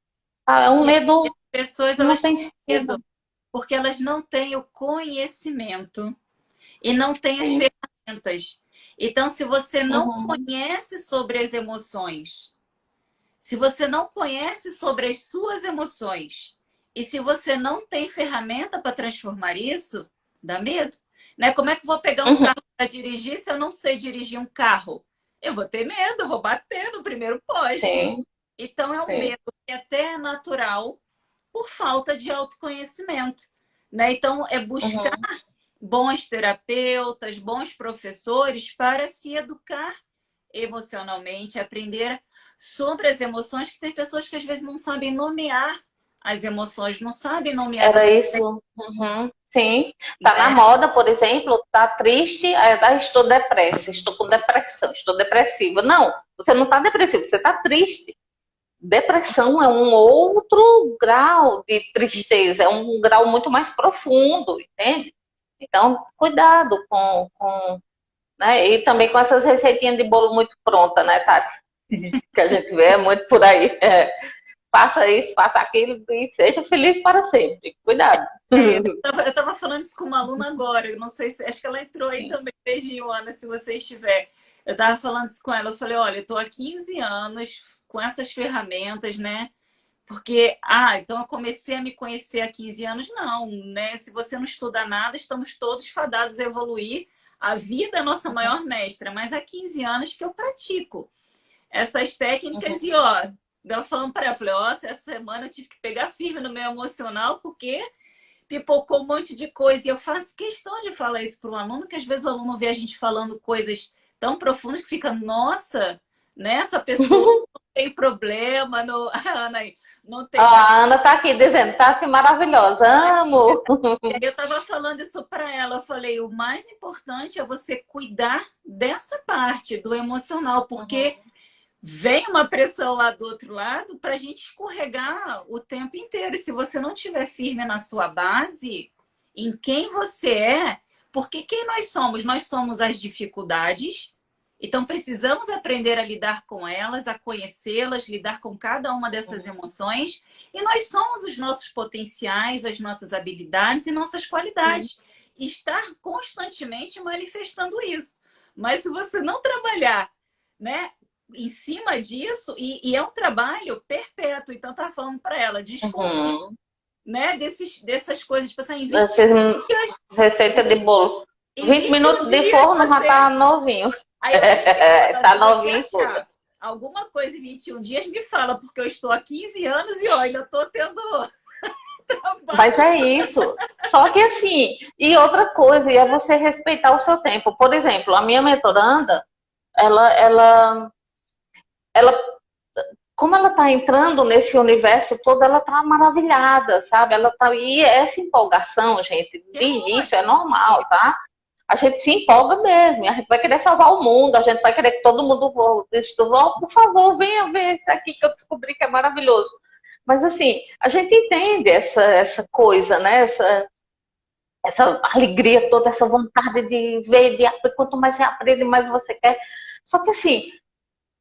É um medo. As pessoas, Não elas tem têm sentido. medo porque elas não têm o conhecimento e não têm as ferramentas. Então, se você não conhece sobre as emoções, se você não conhece sobre as suas emoções e se você não tem ferramenta para transformar isso, dá medo. Né? Como é que eu vou pegar um carro para dirigir se eu não sei dirigir um carro? Eu vou ter medo, eu vou bater no primeiro poste. Sim. Então, é um medo que até é natural por falta de autoconhecimento. Né? Então, é buscar bons terapeutas, bons professores para se educar emocionalmente, aprender sobre as emoções, que tem pessoas que às vezes não sabem nomear as emoções, não sabem nomear. Era isso. Sim. Tá na moda, por exemplo, tá triste, estou depressa, estou com depressão, estou depressiva. Não, você não tá depressivo, você tá triste. Depressão é um outro grau de tristeza, é um grau muito mais profundo, entende? Então, cuidado né? E também com essas receitinhas de bolo muito pronta, né, Tati? Que a gente vê muito por aí. Faça isso, faça aquilo e seja feliz para sempre. Cuidado. Eu estava falando isso com uma aluna agora, eu não sei se, acho que ela entrou aí também. Beijinho, Ana, se você estiver. Eu estava falando isso com ela, eu falei, olha, eu estou há 15 anos com essas ferramentas, né? Porque, então eu comecei a me conhecer há 15 anos. Não, né? Se você não estuda nada, estamos todos fadados a evoluir. A vida é a nossa maior mestra, mas há 15 anos que eu pratico essas técnicas e, eu falando para ela, falei, essa semana eu tive que pegar firme no meu emocional, porque pipocou um monte de coisa. E eu faço questão de falar isso para o aluno, que às vezes o aluno vê a gente falando coisas tão profundas que fica, nossa, né? Essa pessoa não tem problema, não, Ana, não tem. A Ana tá aqui dizendo, Tati, maravilhosa, amo. E aí eu tava falando isso para ela, eu falei, o mais importante é você cuidar dessa parte do emocional, porque vem uma pressão lá do outro lado para a gente escorregar o tempo inteiro. E se você não estiver firme na sua base, em quem você é, porque quem nós somos? Nós somos as dificuldades, então precisamos aprender a lidar com elas, a conhecê-las, lidar com cada uma dessas emoções. E nós somos os nossos potenciais, as nossas habilidades e nossas qualidades. E estar constantemente manifestando isso. Mas se você não trabalhar, né, em cima disso, e é um trabalho perpétuo. Então, eu estava falando para ela, desconfie, né, dessas coisas, tipo assim, em 20 dias, receita de bolo. 20 minutos de forno já tá novinho. Aí eu falei, tá novinho tudo. Alguma coisa em 21 dias me fala, porque eu estou há 15 anos e olha, eu estou tendo Mas é isso. Só que assim, e outra coisa, é você respeitar o seu tempo. Por exemplo, a minha mentoranda, ela como ela está entrando nesse universo todo, ela está maravilhada, sabe? E essa empolgação, gente, de início é normal, tá? A gente se empolga mesmo, a gente vai querer salvar o mundo, a gente vai querer que todo mundo estude. Por favor, venha ver isso aqui que eu descobri que é maravilhoso. Mas assim, a gente entende essa coisa, né? Essa alegria toda, essa vontade de ver, quanto mais você aprende, mais você quer. Só que assim,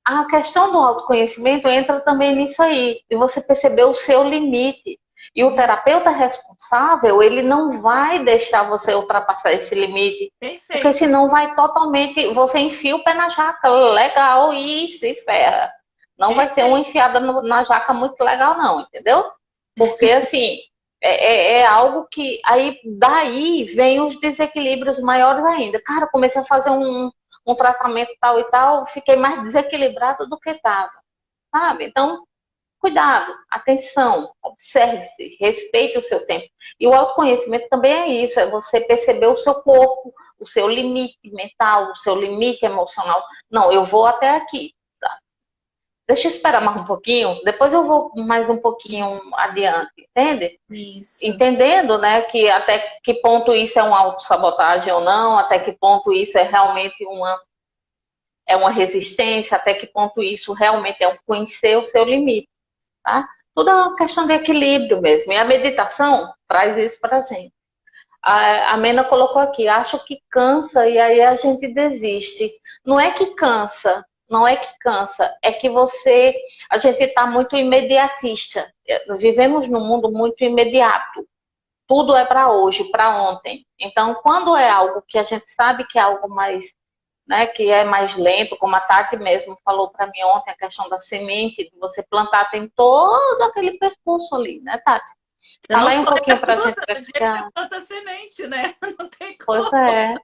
a questão do autoconhecimento entra também nisso aí, de você perceber o seu limite. E o terapeuta responsável, ele não vai deixar você ultrapassar esse limite. Perfeito. Porque senão vai totalmente, você enfia o pé na jaca, legal, e se ferra. Não vai ser uma enfiada na jaca muito legal não, entendeu? Porque assim, é algo que, aí daí vem os desequilíbrios maiores ainda. Cara, comecei a fazer um tratamento tal e tal, fiquei mais desequilibrada do que estava, sabe? Então, cuidado, atenção, observe-se, respeite o seu tempo. E o autoconhecimento também é isso, é você perceber o seu corpo, o seu limite mental, o seu limite emocional. Não, eu vou até aqui, tá? deixa eu esperar mais um pouquinho, depois eu vou mais um pouquinho adiante, entende? Isso. Entendendo, né, que até que ponto isso é uma autossabotagem ou não, até que ponto isso é realmente uma resistência, até que ponto isso realmente é um conhecer o seu limite, tá? Tudo é uma questão de equilíbrio mesmo, e a meditação traz isso pra gente. A Mena colocou aqui, acho que cansa e aí a gente desiste. Não é que cansa, não é que cansa, é que a gente está muito imediatista. Vivemos num mundo muito imediato. Tudo é para hoje, para ontem. Então, quando é algo que a gente sabe que é algo mais, né, que é mais lento, como a Tati mesmo falou para mim ontem, a questão da semente, de você plantar, tem todo aquele percurso ali, né, Tati? Você Fala não aí um colhe pouquinho a para a fruta gente. no dia que você planta a semente, né? Não tem Pois como. é,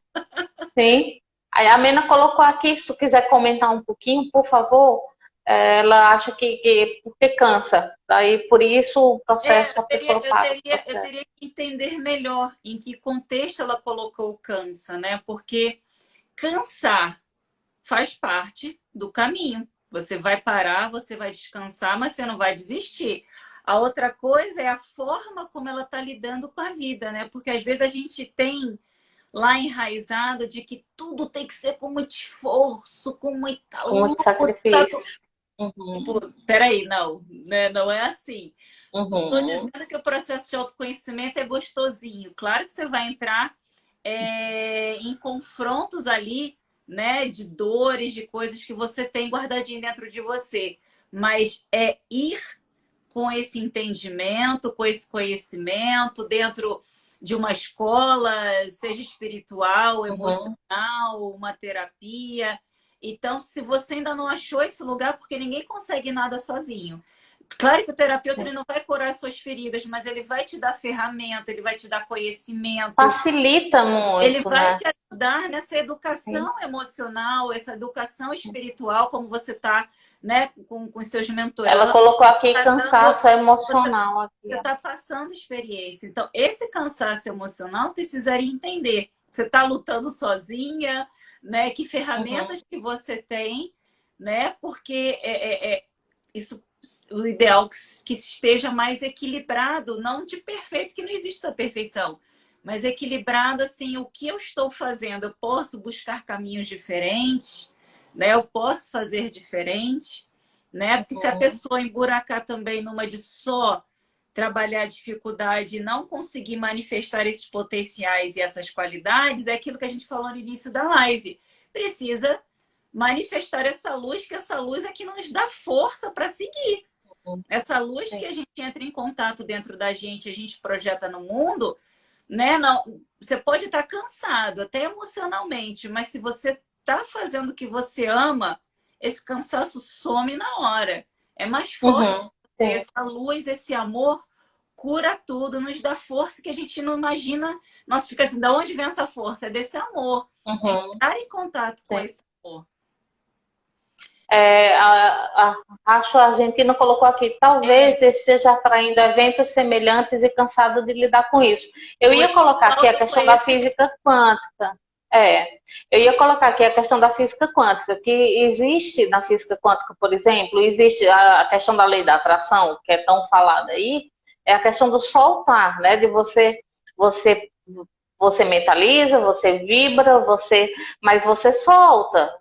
sim. Aí a Mena colocou aqui, se tu quiser comentar um pouquinho, por favor. Ela acha que porque cansa. Daí, por isso, o processo, a pessoa para o Eu processo. teria que entender melhor em que contexto ela colocou o cansa, né? Porque cansar faz parte do caminho. Você vai parar, você vai descansar, mas você não vai desistir. A outra coisa é a forma como ela está lidando com a vida, né? Porque às vezes a gente tem lá enraizado de que tudo tem que ser com muito esforço, com muita Com muito luta. sacrifício. Uhum, Tipo, peraí, não, né? Não é assim. Não estou uhum, dizendo que o processo de autoconhecimento é gostosinho. Claro que você vai entrar em confrontos ali, né? De dores, de coisas que você tem guardadinho dentro de você. Mas é ir com esse entendimento, com esse conhecimento, dentro de uma escola, seja espiritual, uhum, emocional, uma terapia. Então, se você ainda não achou esse lugar, porque ninguém consegue nada sozinho. Claro que o terapeuta sim. ele não vai curar suas feridas, mas ele vai te dar ferramenta, ele vai te dar conhecimento, Facilita ele muito, vai né? te ajudar nessa Sim. educação emocional, essa educação espiritual, como você está, né, com seus Ela mentorandos, colocou aqui tá dando, cansaço você emocional aqui, ó. está passando experiência. Então, esse cansaço emocional precisaria entender. Você está lutando sozinha, né? Que Uhum, ferramentas que você tem, né? Porque isso, o ideal que esteja mais equilibrado, não de perfeito, que não existe essa perfeição, mas equilibrado assim, o que eu estou fazendo? Eu posso buscar caminhos diferentes, né? Eu posso fazer diferente, né? Porque se a uhum, pessoa emburacar também numa de só trabalhar a dificuldade e não conseguir manifestar esses potenciais e essas qualidades, é aquilo que a gente falou no início da live. Precisa manifestar essa luz, que essa luz é que nos dá força para seguir. uhum, Essa luz que sim. a gente entra em contato dentro da gente, a gente projeta no mundo, né? Não, você pode estar cansado, até emocionalmente, mas se você está fazendo o que você ama, esse cansaço some na hora. É mais forte Uhum, sim. essa luz, esse amor cura tudo, nos dá força que a gente não imagina. Nossa, fica assim, da onde vem essa força? É desse amor. É Uhum, entrar em contato com sim. esse amor. Acho a Argentina colocou aqui, É, talvez esteja atraindo eventos semelhantes e cansado de lidar com isso. Eu por ia colocar aqui a questão da autoconhecimento. física quântica. Eu ia colocar aqui a questão da física quântica, que existe na física quântica, por exemplo, existe a questão da lei da atração, que é tão falada aí, é a questão do soltar, né? De você, você mentaliza, você vibra, mas você solta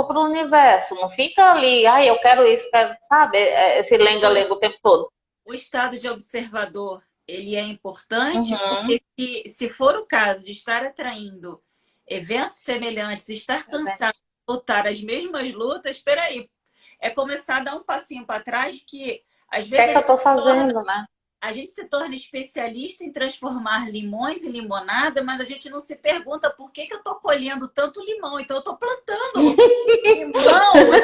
para o universo, não fica ali, ai, eu quero isso, quero, sabe? Esse lenga-lenga o tempo todo. O estado de observador, ele é importante Uhum. porque se for o caso de estar atraindo eventos semelhantes, estar cansado de lutar as mesmas lutas, espera aí, é começar a dar um passinho para trás que às O que vezes é que eu estou fazendo, né? a gente se torna especialista em transformar limões em limonada, mas a gente não se pergunta por que eu estou colhendo tanto limão, então eu estou plantando limão, né?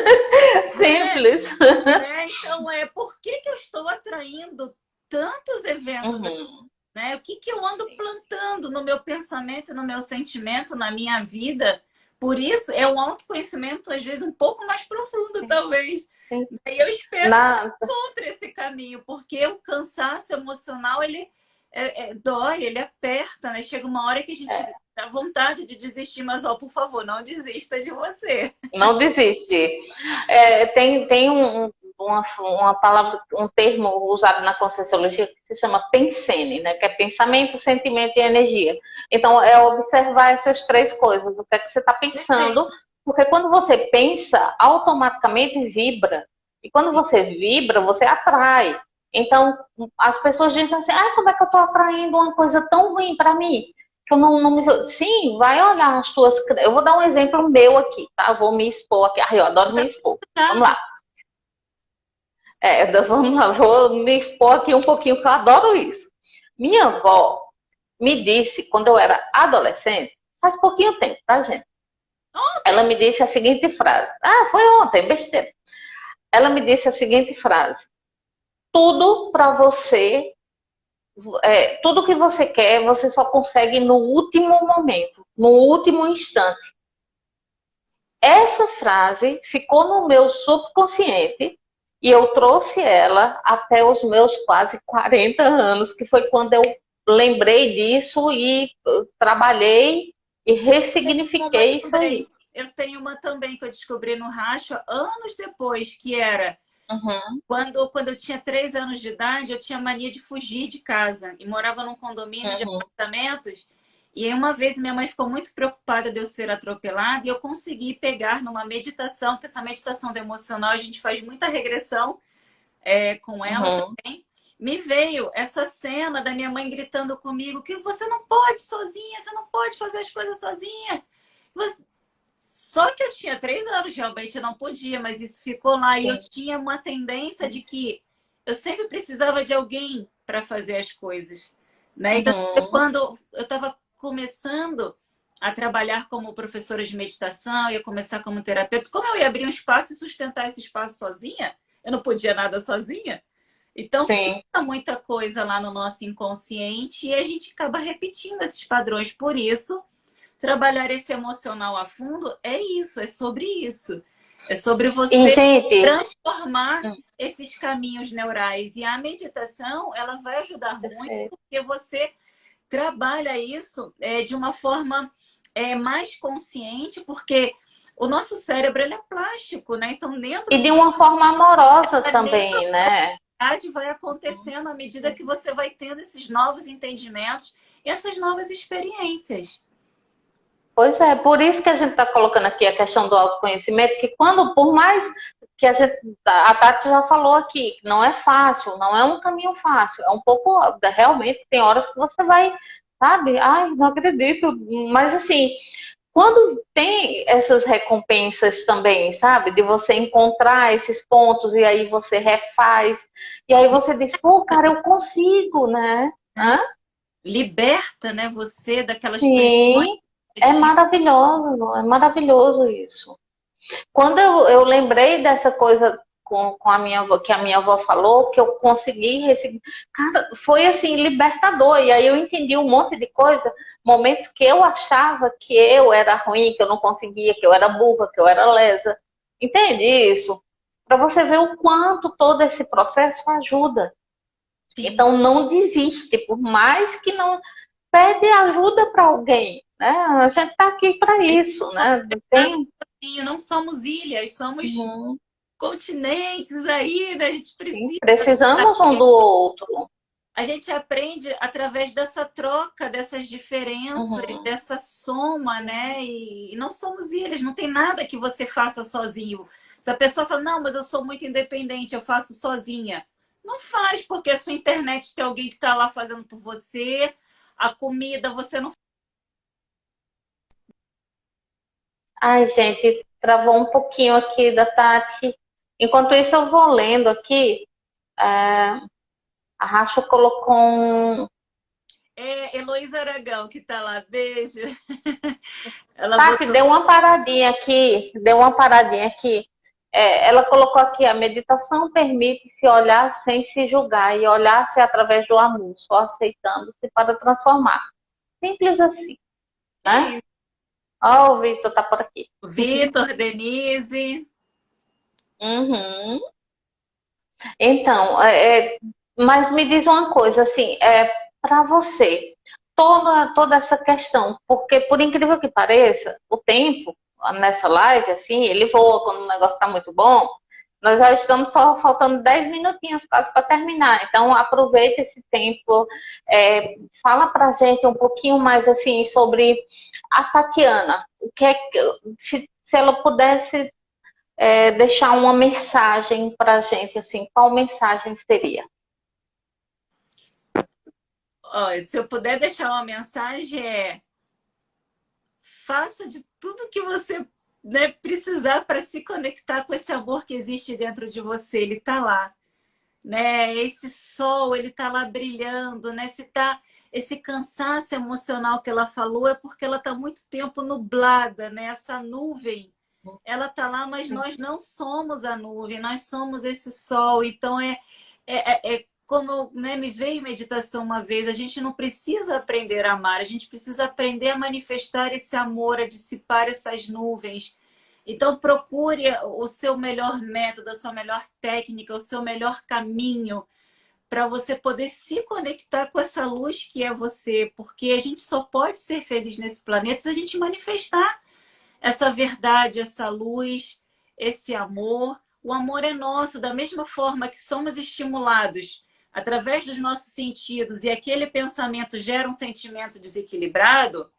Simples. Então, por que eu estou atraindo tantos eventos, Uhum. né? O que eu ando plantando no meu pensamento, no meu sentimento, na minha vida? Por isso, é um autoconhecimento, às vezes, um pouco mais profundo, Sim, talvez. sim. E eu espero que você Na, encontre esse caminho, porque o cansaço emocional, ele dói, ele aperta, né? Chega uma hora que a gente dá vontade de desistir, mas, ó, por favor, não desista de você. não desiste. Tem uma palavra, um termo usado na Conscienciologia que se chama pensene, né? Que é pensamento, sentimento e energia. Então, é observar essas três coisas. O que é que você está pensando? Porque quando você pensa, automaticamente vibra. E quando você vibra, você atrai. Então, as pessoas dizem assim, como é que eu estou atraindo uma coisa tão ruim para mim? Que eu não me... Sim, vai olhar as tuas... Eu vou dar um exemplo meu aqui, tá? Eu vou me expor aqui. Eu adoro me expor. Vamos lá. Vamos lá, vou me expor aqui um pouquinho, porque eu adoro isso. Minha avó me disse, quando eu era adolescente, faz pouquinho tempo, tá, gente? Ela me disse a seguinte frase. Foi ontem, besteira. Ela me disse a seguinte frase. Tudo para você, tudo que você quer, você só consegue no último momento, no último instante. Essa frase ficou no meu subconsciente e eu trouxe ela até os meus quase 40 anos, que foi quando eu lembrei disso e trabalhei e ressignifiquei isso aí. Eu tenho uma também que eu descobri no Racho anos depois, que era quando eu tinha 3 anos de idade, eu tinha mania de fugir de casa e morava num condomínio de apartamentos. E aí uma vez minha mãe ficou muito preocupada de eu ser atropelada e eu consegui pegar numa meditação, porque essa meditação do emocional a gente faz muita regressão com ela também. Me veio essa cena da minha mãe gritando comigo que você não pode sozinha, você não pode fazer as coisas sozinha. Só que eu tinha 3 anos, realmente eu não podia, mas isso ficou lá. Sim. E eu tinha uma tendência de que eu sempre precisava de alguém para fazer as coisas. Né? Então, quando eu estava começando a trabalhar como professora de meditação, ia começar como terapeuta, como eu ia abrir um espaço e sustentar esse espaço sozinha, eu não podia nada sozinha. Então, fica muita coisa lá no nosso inconsciente e a gente acaba repetindo esses padrões. Por isso, trabalhar esse emocional a fundo é isso, é sobre isso. É sobre você transformar esses caminhos neurais. E a meditação, ela vai ajudar muito, porque você trabalha isso de uma forma mais consciente, porque o nosso cérebro ele é plástico, né? Então, dentro... E de uma forma amorosa também, né? Vai acontecendo à medida que você vai tendo esses novos entendimentos e essas novas experiências. Pois é, por isso que a gente está colocando aqui a questão do autoconhecimento, que quando, por mais que a Tati já falou aqui, que não é fácil, não é um caminho fácil, é um pouco, realmente, tem horas que você vai, sabe, não acredito, mas assim, quando tem essas recompensas também, sabe, de você encontrar esses pontos e aí você refaz, e aí você diz, pô, cara, eu consigo, né? Liberta, né, você daquelas pressões. É maravilhoso isso. Quando eu lembrei dessa coisa com a minha avó, que a minha avó falou, que eu consegui receber, cara, foi assim, libertador. E aí eu entendi um monte de coisa, momentos que eu achava que eu era ruim, que eu não conseguia, que eu era burra, que eu era lesa. Entende isso? Para você ver o quanto todo esse processo ajuda. Sim. Então não desiste, por mais que não pede ajuda para alguém. A gente está aqui para isso, né? Não somos ilhas, somos continentes aí, né? A gente precisa. Sim, precisamos um do outro. A gente aprende através dessa troca, dessas diferenças, dessa soma, né? E não somos ilhas, não tem nada que você faça sozinho. Se a pessoa fala, não, mas eu sou muito independente, eu faço sozinha. Não faz, porque a sua internet tem alguém que está lá fazendo por você, a comida você não. Ai, gente, travou um pouquinho aqui da Tati. Enquanto isso, eu vou lendo aqui. A Racha colocou um... Heloísa Aragão, que tá lá. Beijo. Tati, deu uma paradinha aqui. Ela colocou aqui, a meditação permite se olhar sem se julgar e olhar-se através do amor, só aceitando-se para transformar. Simples assim, né? Ó, o Vitor tá por aqui. Vitor, Denise. Então, mas me diz uma coisa, assim, para você, toda essa questão, porque por incrível que pareça, o tempo nessa live, assim, ele voa quando o negócio tá muito bom, Nós já estamos só faltando 10 minutinhos quase para terminar. Então, aproveita esse tempo. Fala para a gente um pouquinho mais assim sobre a Tatiana. O que é se ela pudesse deixar uma mensagem para a gente, assim, qual mensagem seria? Se eu puder deixar uma mensagem faça de tudo que você, né, precisar para se conectar com esse amor que existe dentro de você. Ele está lá, né? Esse sol, ele está lá brilhando, né? Se tá esse cansaço emocional que ela falou é porque ela está muito tempo nublada, né? Essa nuvem, ela está lá, mas nós não somos a nuvem, nós somos esse sol. Então como, né, me veio em meditação uma vez, a gente não precisa aprender a amar, a gente precisa aprender a manifestar esse amor, a dissipar essas nuvens. Então procure o seu melhor método, a sua melhor técnica, o seu melhor caminho para você poder se conectar com essa luz que é você, porque a gente só pode ser feliz nesse planeta se a gente manifestar essa verdade, essa luz, esse amor. O amor é nosso, da mesma forma que somos estimulados através dos nossos sentidos e aquele pensamento gera um sentimento desequilibrado,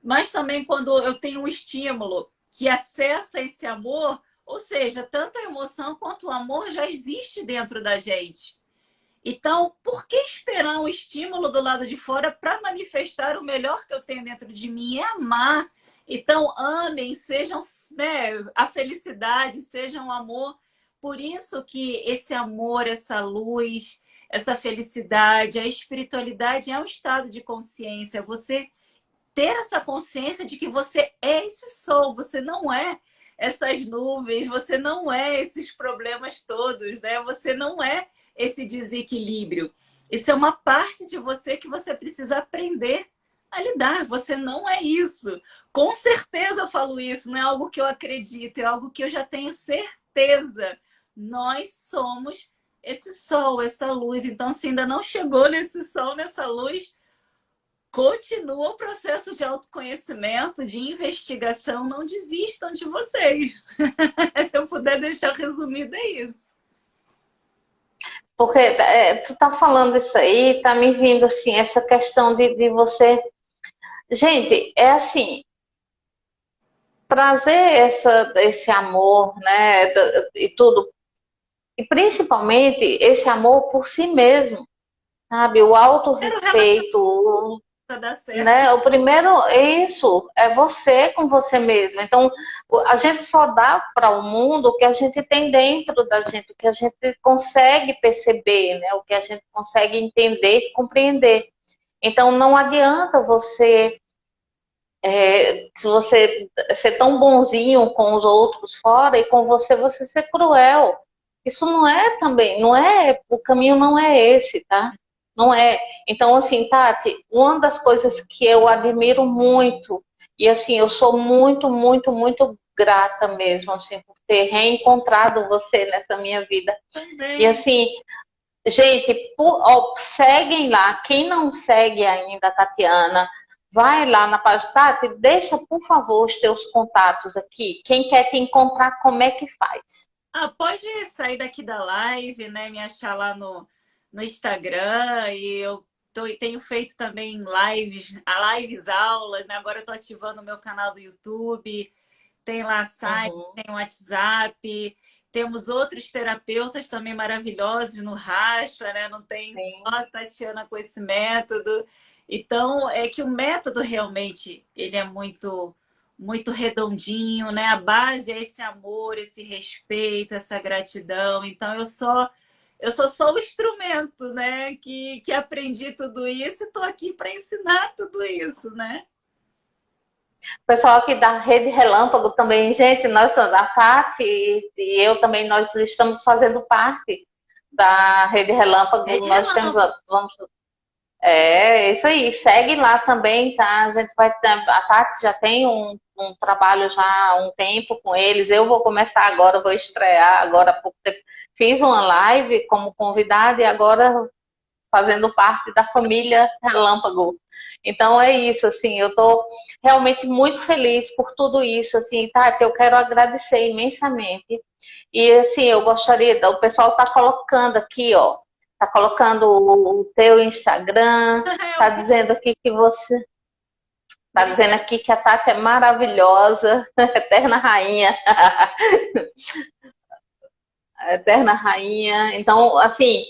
mas também quando eu tenho um estímulo que acessa esse amor, ou seja, tanto a emoção quanto o amor já existe dentro da gente. Então, por que esperar um estímulo do lado de fora para manifestar o melhor que eu tenho dentro de mim? É amar. Então, amem, sejam, né, a felicidade, sejam o amor. Por isso que esse amor, essa luz, essa felicidade, a espiritualidade é um estado de consciência. Você ter essa consciência de que você é esse sol, você não é essas nuvens, você não é esses problemas todos, né? Você não é esse desequilíbrio. Isso é uma parte de você que você precisa aprender a lidar. Você não é isso. Com certeza eu falo isso, não é algo que eu acredito, é algo que eu já tenho certeza. Nós somos esse sol, essa luz. Então, se ainda não chegou nesse sol, nessa luz, continua o processo de autoconhecimento, de investigação. Não desistam de vocês. Se eu puder deixar resumido, é isso. Porque tu tá falando isso aí, tá me vindo assim, essa questão de você. Gente, é assim, trazer esse amor, né, e tudo, e principalmente esse amor por si mesmo, sabe? O autorrespeito, né? O primeiro é isso, é você com você mesmo. Então, a gente só dá para o mundo o que a gente tem dentro da gente, o que a gente consegue perceber, né? O que a gente consegue entender e compreender. Então, não adianta se você ser tão bonzinho com os outros fora e com você ser cruel. Isso não é também, não é, o caminho não é esse, tá? Não é. Então, assim, Tati, uma das coisas que eu admiro muito, e assim, eu sou muito, muito, muito grata mesmo, assim, por ter reencontrado você nessa minha vida. Também. E assim, gente, seguem lá, quem não segue ainda a Tatiana, vai lá na página, Tati, deixa, por favor, os teus contatos aqui. Quem quer te encontrar, como é que faz? Pode sair daqui da live, né? Me achar lá no Instagram. E eu tenho feito também lives aulas, né? Agora eu tô ativando o meu canal do YouTube. Tem lá site, tem WhatsApp. Temos outros terapeutas também maravilhosos no Racha, né? Não tem só a Tatiana com esse método. Então, é que o método realmente ele é muito muito redondinho, né? A base é esse amor, esse respeito, essa gratidão. Então, eu sou só o instrumento, né? Que aprendi tudo isso e estou aqui para ensinar tudo isso, né? O pessoal aqui da Rede Relâmpago também, gente, nós, a Tati e eu também, nós estamos fazendo parte da Rede Relâmpago. Vamos isso aí, segue lá também, tá? A gente a Tati já tem um trabalho já há um tempo com eles. Eu vou começar agora, vou estrear agora há pouco tempo. Fiz uma live como convidada e agora fazendo parte da família Relâmpago. Então é isso, assim, eu tô realmente muito feliz por tudo isso, assim, Tati, eu quero agradecer imensamente. E assim, eu gostaria, o pessoal tá colocando aqui, ó, tá colocando o teu Instagram, Eu tá vi. dizendo aqui que você, tá dizendo Obrigada. aqui que a Tati é maravilhosa, eterna rainha, eterna rainha. Então, assim,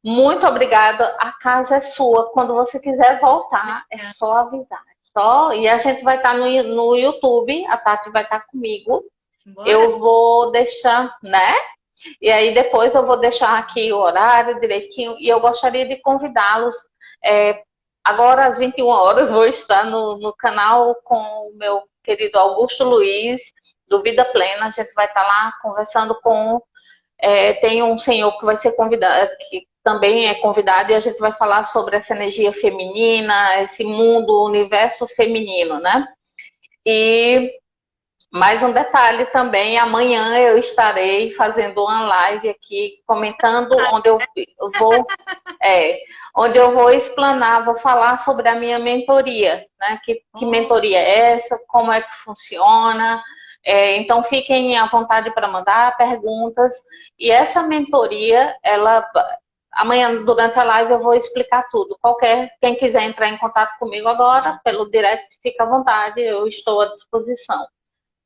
muito obrigada. A casa é sua. Quando você quiser voltar, é só avisar. Só, e a gente vai estar no YouTube, a Tati vai estar comigo. Bora? Eu vou deixar, né? E aí depois eu vou deixar aqui o horário direitinho. E eu gostaria de convidá-los. Agora às 21 horas vou estar no canal com o meu querido Augusto Luiz, do Vida Plena. A gente vai estar lá conversando com tem um senhor que vai ser convidado, que também é convidado, e a gente vai falar sobre essa energia feminina, esse mundo, o universo feminino, né? E mais um detalhe também, amanhã eu estarei fazendo uma live aqui, comentando eu vou, é, onde eu vou explanar, vou falar sobre a minha mentoria, né? Que Oh, mentoria é essa, como é que funciona. Então fiquem à vontade para mandar perguntas. E essa mentoria, ela amanhã durante a live eu vou explicar tudo. Quem quiser entrar em contato comigo agora, pelo direct, fica à vontade, eu estou à disposição.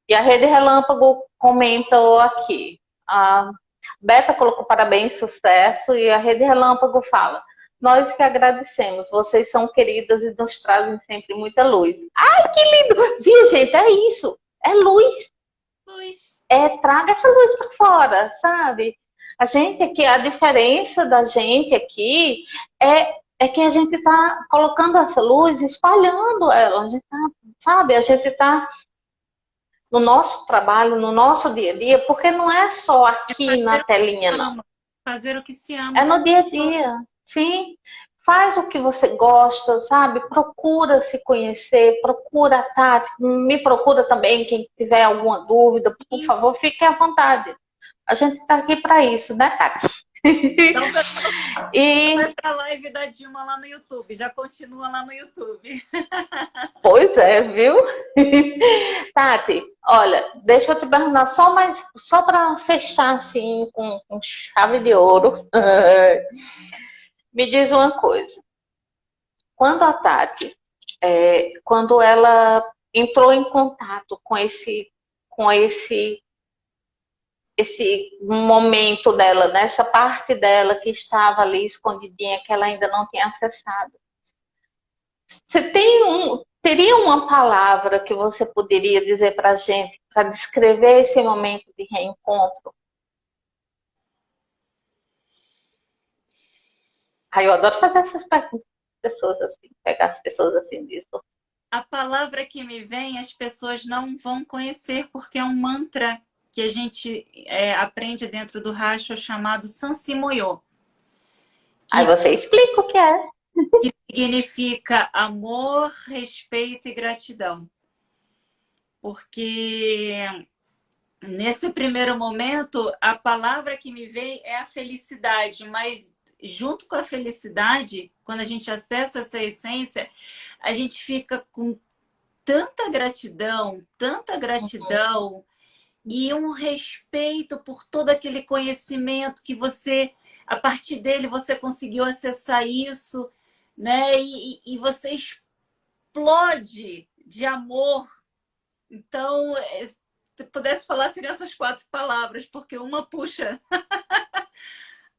E a Rede Relâmpago comentou aqui. A Beta colocou parabéns, sucesso. E a Rede Relâmpago fala: nós que agradecemos, vocês são queridas e nos trazem sempre muita luz. Ai, que lindo! Viu, gente? É isso. É luz. luz. Traga essa luz para fora, sabe? A gente aqui, a diferença da gente aqui é que a gente está colocando essa luz, espalhando ela. A gente tá, sabe? A gente está no nosso trabalho, no nosso dia a dia, porque não é só É aqui na fazer o que telinha, se não. ama. Fazer o que se É ama. no dia a dia, sim. Faz o que você gosta, sabe? Procura se conhecer, procura a Tati, me procura também, quem tiver alguma dúvida, por Isso. favor, fique à vontade. A gente está aqui para isso, né, Tati? Então, vai E, para a live da Dilma lá no YouTube. Já continua lá no YouTube. pois é, viu? Tati, olha, deixa eu te perguntar só para fechar assim com chave de ouro. Me diz uma coisa. Quando a Tati, quando ela entrou em contato com esse momento dela, nessa parte dela que estava ali escondidinha, que ela ainda não tinha acessado, você teria uma palavra que você poderia dizer para a gente para descrever esse momento de reencontro? Aí eu adoro fazer essas perguntas para pessoas assim, pegar as pessoas assim disso. A palavra que me vem, as pessoas não vão conhecer, porque é um mantra que a gente aprende dentro do Racho chamado Sansimoyo, Aí que, você explica o que é. que significa amor, respeito e gratidão. Porque nesse primeiro momento, a palavra que me vem é a felicidade, mas junto com a felicidade, quando a gente acessa essa essência, a gente fica com tanta gratidão e um respeito por todo aquele conhecimento que você, a partir dele, você conseguiu acessar isso, né? E você explode de amor. Então, se pudesse falar, seriam essas 4 palavras, porque uma puxa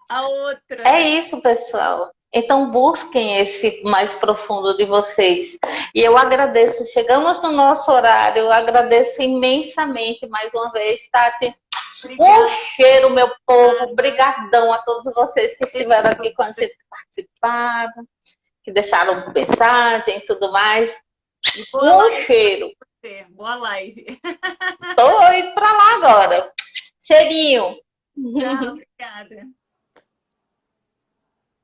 a outra, É né? isso, pessoal. Então busquem esse mais profundo de vocês. E eu agradeço. Chegamos no nosso horário. Eu agradeço imensamente mais uma vez, Tati. Um Obrigada. cheiro, meu povo. Obrigadão a todos vocês que estiveram aqui com a gente, participaram, que deixaram mensagem e tudo mais. E boa Um live para cheiro. você. Boa live. Tô indo pra lá agora. Cheirinho. Tchau, obrigada.